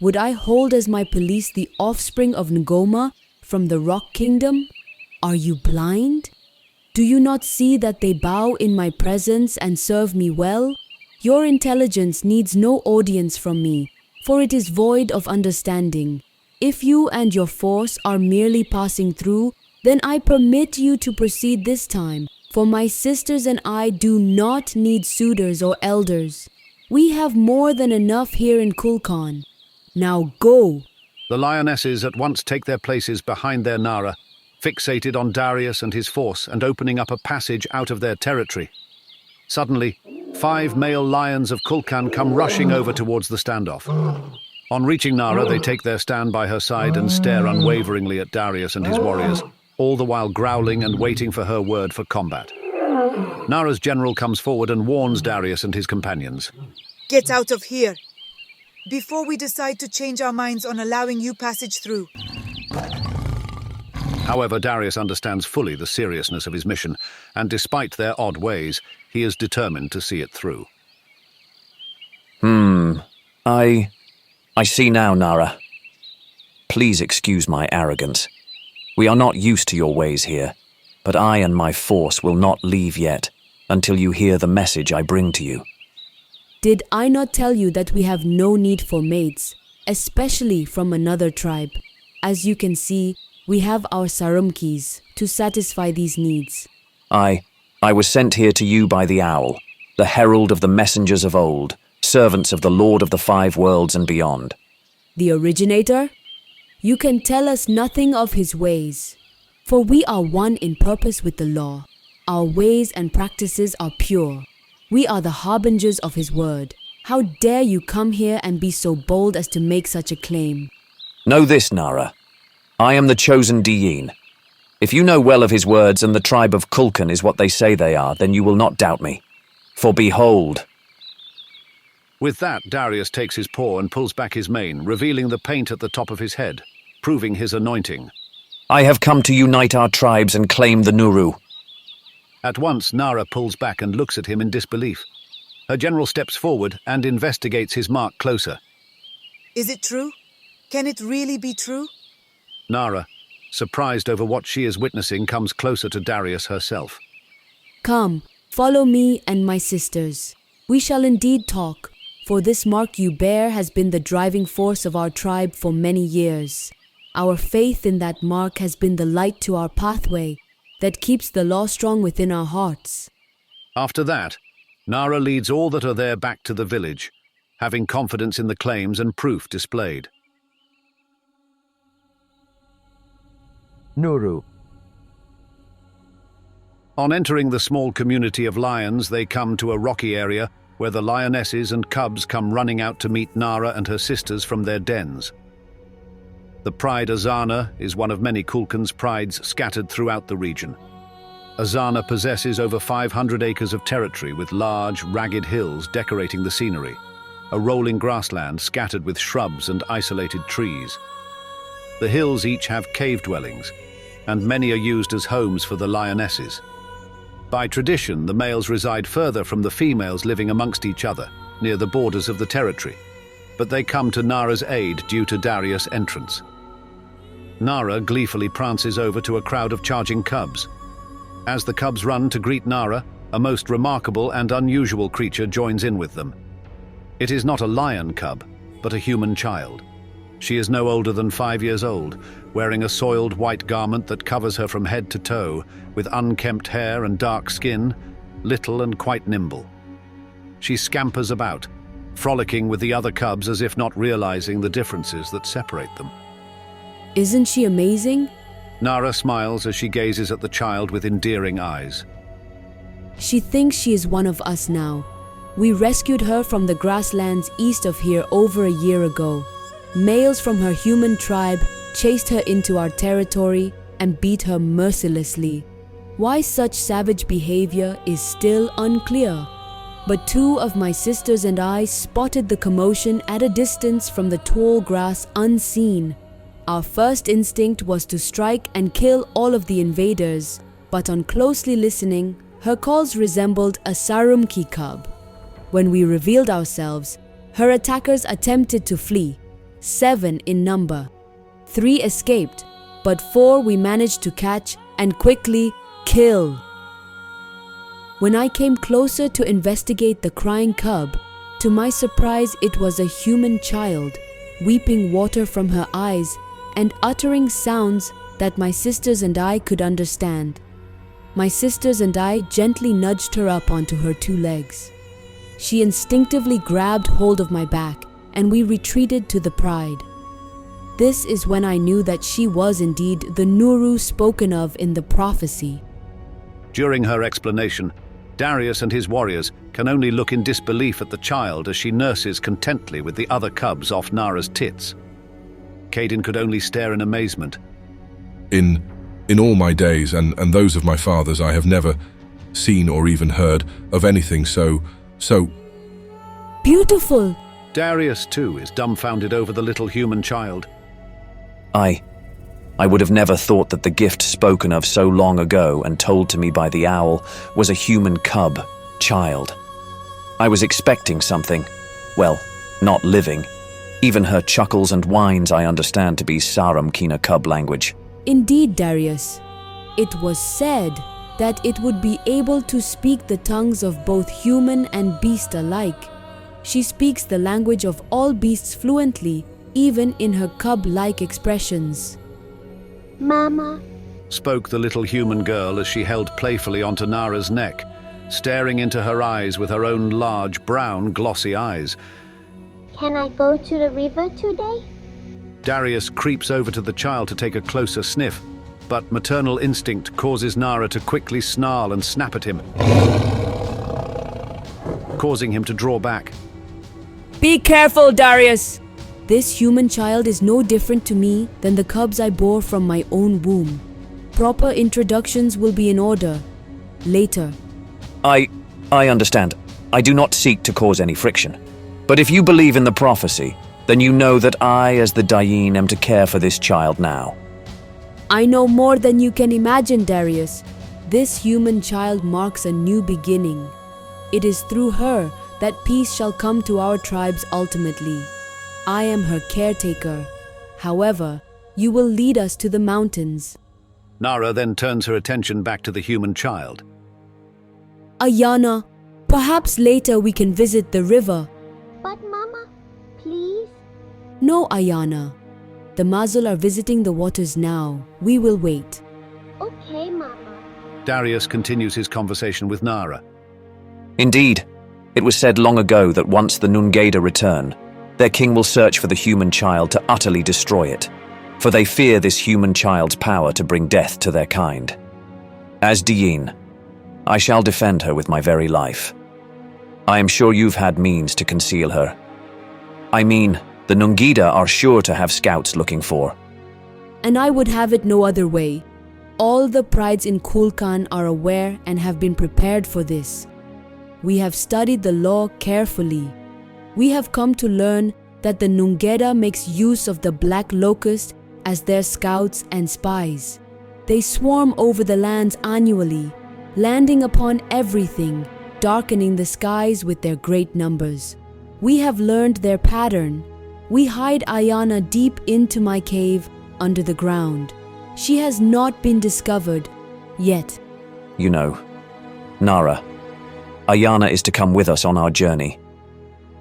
Would I hold as my police the offspring of Ngoma from the Rock Kingdom? Are you blind? Do you not see that they bow in my presence and serve me well? Your intelligence needs no audience from me, for it is void of understanding. If you and your force are merely passing through, then I permit you to proceed this time, for my sisters and I do not need suitors or elders. We have more than enough here in Kulkan. Now go! The lionesses at once take their places behind their Nara, fixated on Darius and his force and opening up a passage out of their territory. Suddenly, 5 male lions of Kulkan come rushing over towards the standoff. On reaching Nara, they take their stand by her side and stare unwaveringly at Darius and his warriors, all the while growling and waiting for her word for combat. Nara's general comes forward and warns Darius and his companions. Get out of here, before we decide to change our minds on allowing you passage through. However, Darius understands fully the seriousness of his mission, and despite their odd ways, he is determined to see it through. I see now, Nara. Please excuse my arrogance. We are not used to your ways here, but I and my force will not leave yet until you hear the message I bring to you. Did I not tell you that we have no need for mates, especially from another tribe? As you can see, we have our sarumkis to satisfy these needs. I was sent here to you by the owl, the herald of the messengers of old, servants of the Lord of the Five Worlds and beyond. The originator? You can tell us nothing of his ways, for we are one in purpose with the law. Our ways and practices are pure. We are the harbingers of his word. How dare you come here and be so bold as to make such a claim? Know this, Nara. I am the chosen Diyin. If you know well of his words and the tribe of Kulkan is what they say they are, then you will not doubt me. For behold... With that, Darius takes his paw and pulls back his mane, revealing the paint at the top of his head, proving his anointing. I have come to unite our tribes and claim the Nuru. At once, Nara pulls back and looks at him in disbelief. Her general steps forward and investigates his mark closer. Is it true? Can it really be true? Nara, surprised over what she is witnessing, comes closer to Darius herself. Come, follow me and my sisters. We shall indeed talk, for this mark you bear has been the driving force of our tribe for many years. Our faith in that mark has been the light to our pathway that keeps the law strong within our hearts. After that, Nara leads all that are there back to the village, having confidence in the claims and proof displayed. Nuru. On entering the small community of lions, they come to a rocky area where the lionesses and cubs come running out to meet Nara and her sisters from their dens. The pride Azana is one of many Kulkan's prides scattered throughout the region. Azana possesses over 500 acres of territory with large, ragged hills decorating the scenery, a rolling grassland scattered with shrubs and isolated trees. The hills each have cave dwellings, and many are used as homes for the lionesses. By tradition, the males reside further from the females living amongst each other, near the borders of the territory, but they come to Nara's aid due to Darius' entrance. Nara gleefully prances over to a crowd of charging cubs. As the cubs run to greet Nara, a most remarkable and unusual creature joins in with them. It is not a lion cub, but a human child. She is no older than 5 years old, wearing a soiled white garment that covers her from head to toe, with unkempt hair and dark skin, little and quite nimble. She scampers about, frolicking with the other cubs as if not realizing the differences that separate them. Isn't she amazing? Nara smiles as she gazes at the child with endearing eyes. She thinks she is one of us now. We rescued her from the grasslands east of here over a year ago. Males from her human tribe chased her into our territory and beat her mercilessly. Why such savage behavior is still unclear. But 2 of my sisters and I spotted the commotion at a distance from the tall grass unseen. Our first instinct was to strike and kill all of the invaders, but on closely listening, her calls resembled a sarumki cub. When we revealed ourselves, her attackers attempted to flee, 7 in number. 3 escaped, but 4 we managed to catch and quickly kill. When I came closer to investigate the crying cub, to my surprise it was a human child, weeping water from her eyes and uttering sounds that my sisters and I could understand. My sisters and I gently nudged her up onto her 2 legs. She instinctively grabbed hold of my back, and we retreated to the pride. This is when I knew that she was indeed the Nuru spoken of in the prophecy. During her explanation, Darius and his warriors can only look in disbelief at the child as she nurses contently with the other cubs off Nara's tits. Caden could only stare in amazement. In all my days, and those of my fathers, I have never seen or even heard of anything so... Beautiful! Darius, too, is dumbfounded over the little human child. I would have never thought that the gift spoken of so long ago and told to me by the owl was a human cub, child. I was expecting something, well, not living. Even her chuckles and whines I understand to be Sarum Kina cub language. Indeed, Darius. It was said that it would be able to speak the tongues of both human and beast alike. She speaks the language of all beasts fluently, even in her cub-like expressions. Mama, spoke the little human girl as she held playfully onto Nara's neck, staring into her eyes with her own large, brown, glossy eyes. can I go to the river today? Darius creeps over to the child to take a closer sniff, but maternal instinct causes Nara to quickly snarl and snap at him, causing him to draw back. Be careful, Darius! This human child is no different to me than the cubs I bore from my own womb. Proper introductions will be in order. Later. I understand. I do not seek to cause any friction. But if you believe in the prophecy, then you know that I, as the Dayin, am to care for this child now. I know more than you can imagine, Darius. This human child marks a new beginning. It is through her that peace shall come to our tribes ultimately. I am her caretaker. However, you will lead us to the mountains. Nara then turns her attention back to the human child. Ayana, perhaps later we can visit the river. But Mama, please? No, Ayana. The Mazul are visiting the waters now. We will wait. Okay, Mama. Darius continues his conversation with Nara. Indeed, it was said long ago that once the Nungeda return, their king will search for the human child to utterly destroy it, for they fear this human child's power to bring death to their kind. As Dayin, I shall defend her with my very life. I am sure you've had means to conceal her. I mean, the Nungeda are sure to have scouts looking for. And I would have it no other way. All the prides in Kulkan are aware and have been prepared for this. We have studied the law carefully. We have come to learn that the Nungeda makes use of the black locust as their scouts and spies. They swarm over the lands annually, landing upon everything, darkening the skies with their great numbers. We have learned their pattern. We hide Ayana deep into my cave under the ground. She has not been discovered yet. You know, Nara, Ayana is to come with us on our journey.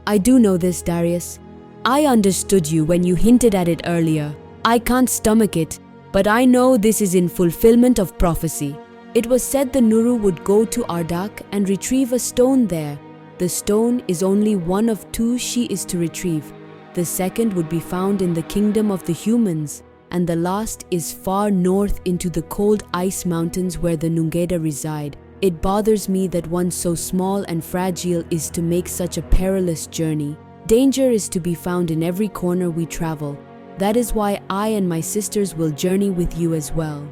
I do know this, Darius. I understood you when you hinted at it earlier. I can't stomach it, but I know this is in fulfillment of prophecy. It was said the Nuru would go to Ardak and retrieve a stone there. The stone is only one of two she is to retrieve. The second would be found in the kingdom of the humans, and the last is far north into the cold ice mountains where the Nungeda reside. It bothers me that one so small and fragile is to make such a perilous journey. Danger is to be found in every corner we travel. That is why I and my sisters will journey with you as well.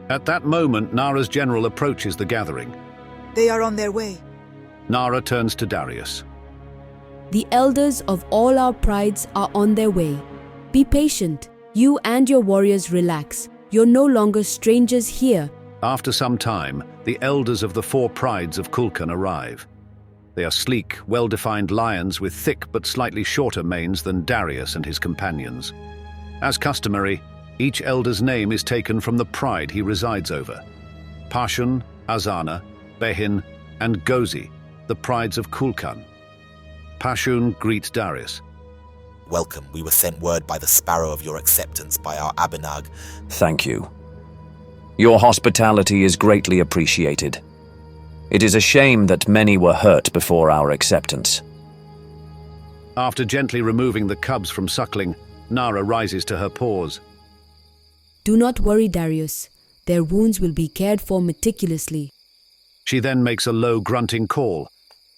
At that moment, Nara's general approaches the gathering. They are on their way. Nara turns to Darius. The elders of all our prides are on their way. Be patient. You and your warriors relax. You're no longer strangers here. After some time, the elders of the four prides of Kulkan arrive. They are sleek, well-defined lions with thick but slightly shorter manes than Darius and his companions. As customary, each elder's name is taken from the pride he resides over. Pashun, Azana, Behin, and Gozi, the prides of Kulkan. Pashun greets Darius. Welcome. We were sent word by the Sparrow of your acceptance by our Abinag. Thank you. Your hospitality is greatly appreciated. It is a shame that many were hurt before our acceptance. After gently removing the cubs from suckling, Nara rises to her paws. Do not worry, Darius. Their wounds will be cared for meticulously. She then makes a low grunting call,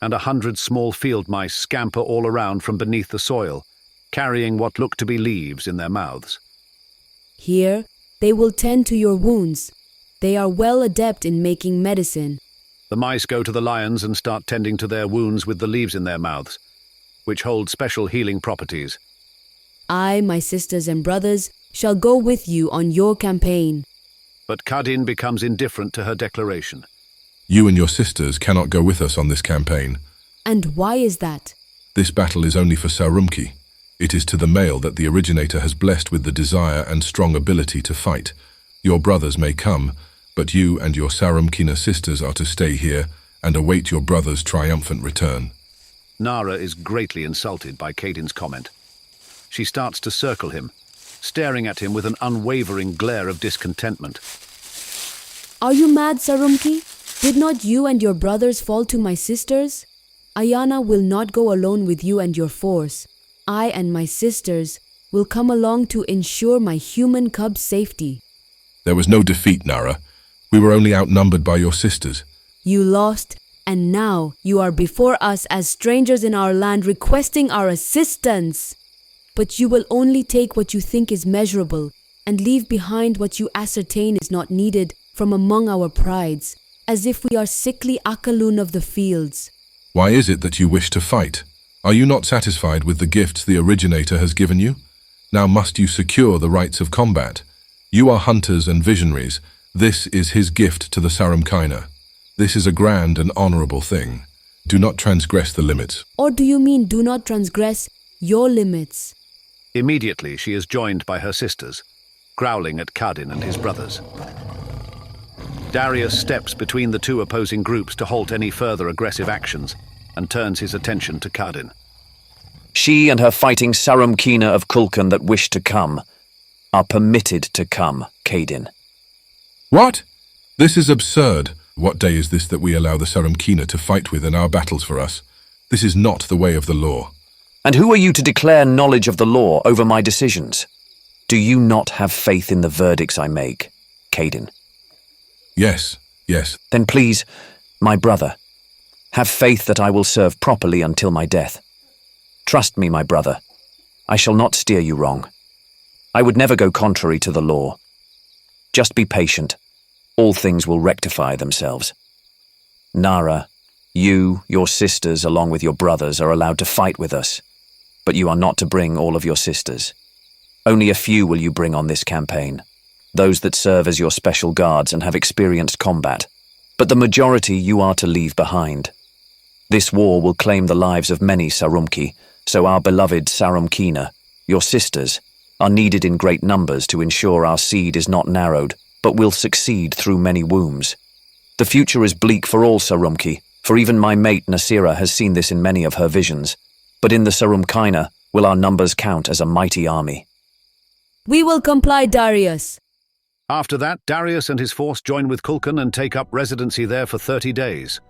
and 100 small field mice scamper all around from beneath the soil, carrying what look to be leaves in their mouths. Here, they will tend to your wounds. They are well adept in making medicine. The mice go to the lions and start tending to their wounds with the leaves in their mouths, which hold special healing properties. I, my sisters and brothers, shall go with you on your campaign. But Kadin becomes indifferent to her declaration. You and your sisters cannot go with us on this campaign. And why is that? This battle is only for Sarumki. It is to the male that the originator has blessed with the desire and strong ability to fight. Your brothers may come, but you and your Sarumkina sisters are to stay here and await your brother's triumphant return. Nara is greatly insulted by Kadin's comment. She starts to circle him, staring at him with an unwavering glare of discontentment. Are you mad, Sarumki? Did not you and your brothers fall to my sisters? Ayana will not go alone with you and your force. I and my sisters will come along to ensure my human cub's safety. There was no defeat, Nara. We were only outnumbered by your sisters. You lost, and now you are before us as strangers in our land requesting our assistance. But you will only take what you think is measurable and leave behind what you ascertain is not needed from among our prides, as if we are sickly Akalun of the fields. Why is it that you wish to fight? Are you not satisfied with the gifts the originator has given you? Now must you secure the rights of combat. You are hunters and visionaries. This is his gift to the Sarumkina. This is a grand and honorable thing. Do not transgress the limits. Or do you mean do not transgress your limits? Immediately she is joined by her sisters, growling at Kadin and his brothers. Darius steps between the two opposing groups to halt any further aggressive actions and turns his attention to Kadin. She and her fighting Sarumkina of Kulkan that wish to come are permitted to come, Kadin. What? This is absurd. What day is this that we allow the Sarumkina to fight with in our battles for us? This is not the way of the law. And who are you to declare knowledge of the law over my decisions? Do you not have faith in the verdicts I make, Kadin? Yes. Then please, my brother, have faith that I will serve properly until my death. Trust me, my brother. I shall not steer you wrong. I would never go contrary to the law. Just be patient. All things will rectify themselves. Nara, you, your sisters, along with your brothers, are allowed to fight with us, but you are not to bring all of your sisters. Only a few will you bring on this campaign, those that serve as your special guards and have experienced combat, but the majority you are to leave behind. This war will claim the lives of many Sarumki, so our beloved Sarumkina, your sisters, are needed in great numbers to ensure our seed is not narrowed, but will succeed through many wombs. The future is bleak for all Sarumki, for even my mate Nasira has seen this in many of her visions, but in the Sarumkina will our numbers count as a mighty army. We will comply, Darius. After that, Darius and his force join with Kulkan and take up residency there for 30 days.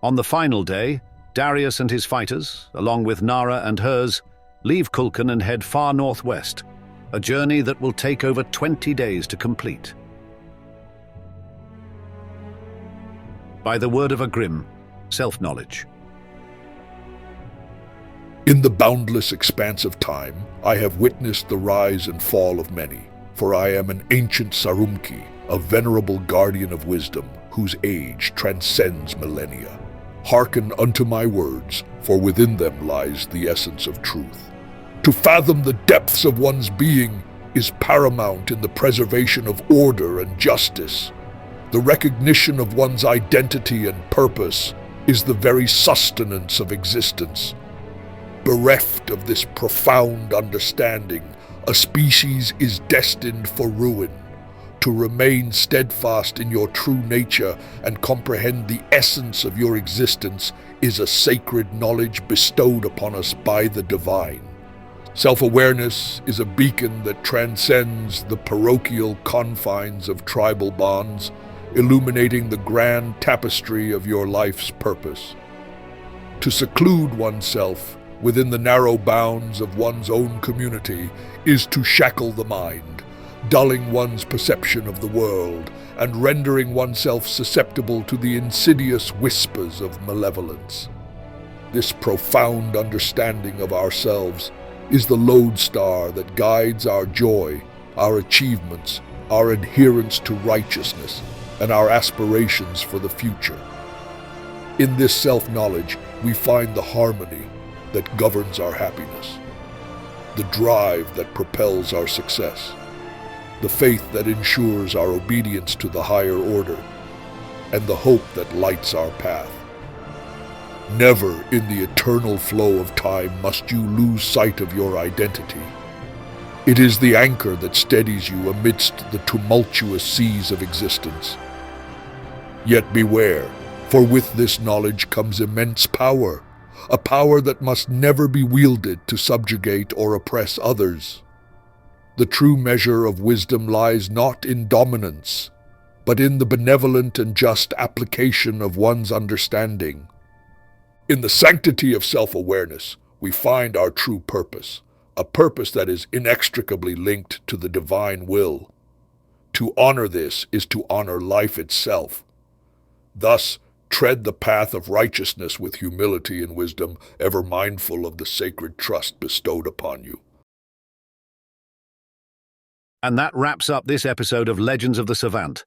On the final day, Darius and his fighters, along with Nara and hers, leave Kulkan and head far northwest, a journey that will take over 20 days to complete. By the word of a grim, self-knowledge. In the boundless expanse of time, I have witnessed the rise and fall of many, for I am an ancient Sarumki, a venerable guardian of wisdom, whose age transcends millennia. Hearken unto my words, for within them lies the essence of truth. To fathom the depths of one's being is paramount in the preservation of order and justice. The recognition of one's identity and purpose is the very sustenance of existence. Bereft of this profound understanding, a species is destined for ruin. To remain steadfast in your true nature and comprehend the essence of your existence is a sacred knowledge bestowed upon us by the divine. Self-awareness is a beacon that transcends the parochial confines of tribal bonds, illuminating the grand tapestry of your life's purpose. To seclude oneself within the narrow bounds of one's own community is to shackle the mind, dulling one's perception of the world and rendering oneself susceptible to the insidious whispers of malevolence. This profound understanding of ourselves is the lodestar that guides our joy, our achievements, our adherence to righteousness, and our aspirations for the future. In this self-knowledge, we find the harmony that governs our happiness, the drive that propels our success, the faith that ensures our obedience to the higher order, and the hope that lights our path. Never in the eternal flow of time must you lose sight of your identity. It is the anchor that steadies you amidst the tumultuous seas of existence. Yet beware, for with this knowledge comes immense power, a power that must never be wielded to subjugate or oppress others. The true measure of wisdom lies not in dominance, but in the benevolent and just application of one's understanding. In the sanctity of self-awareness, we find our true purpose, a purpose that is inextricably linked to the divine will. To honor this is to honor life itself. Thus, tread the path of righteousness with humility and wisdom, ever mindful of the sacred trust bestowed upon you. And that wraps up this episode of Legends of the Savant.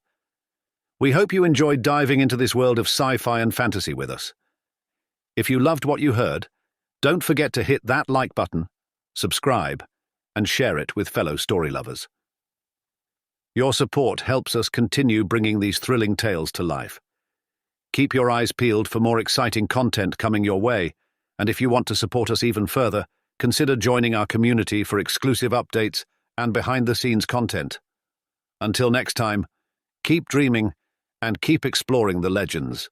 We hope you enjoyed diving into this world of sci-fi and fantasy with us. If you loved what you heard, don't forget to hit that like button, subscribe, and share it with fellow story lovers. Your support helps us continue bringing these thrilling tales to life. Keep your eyes peeled for more exciting content coming your way, and if you want to support us even further, consider joining our community for exclusive updates and behind-the-scenes content. Until next time, keep dreaming and keep exploring the legends.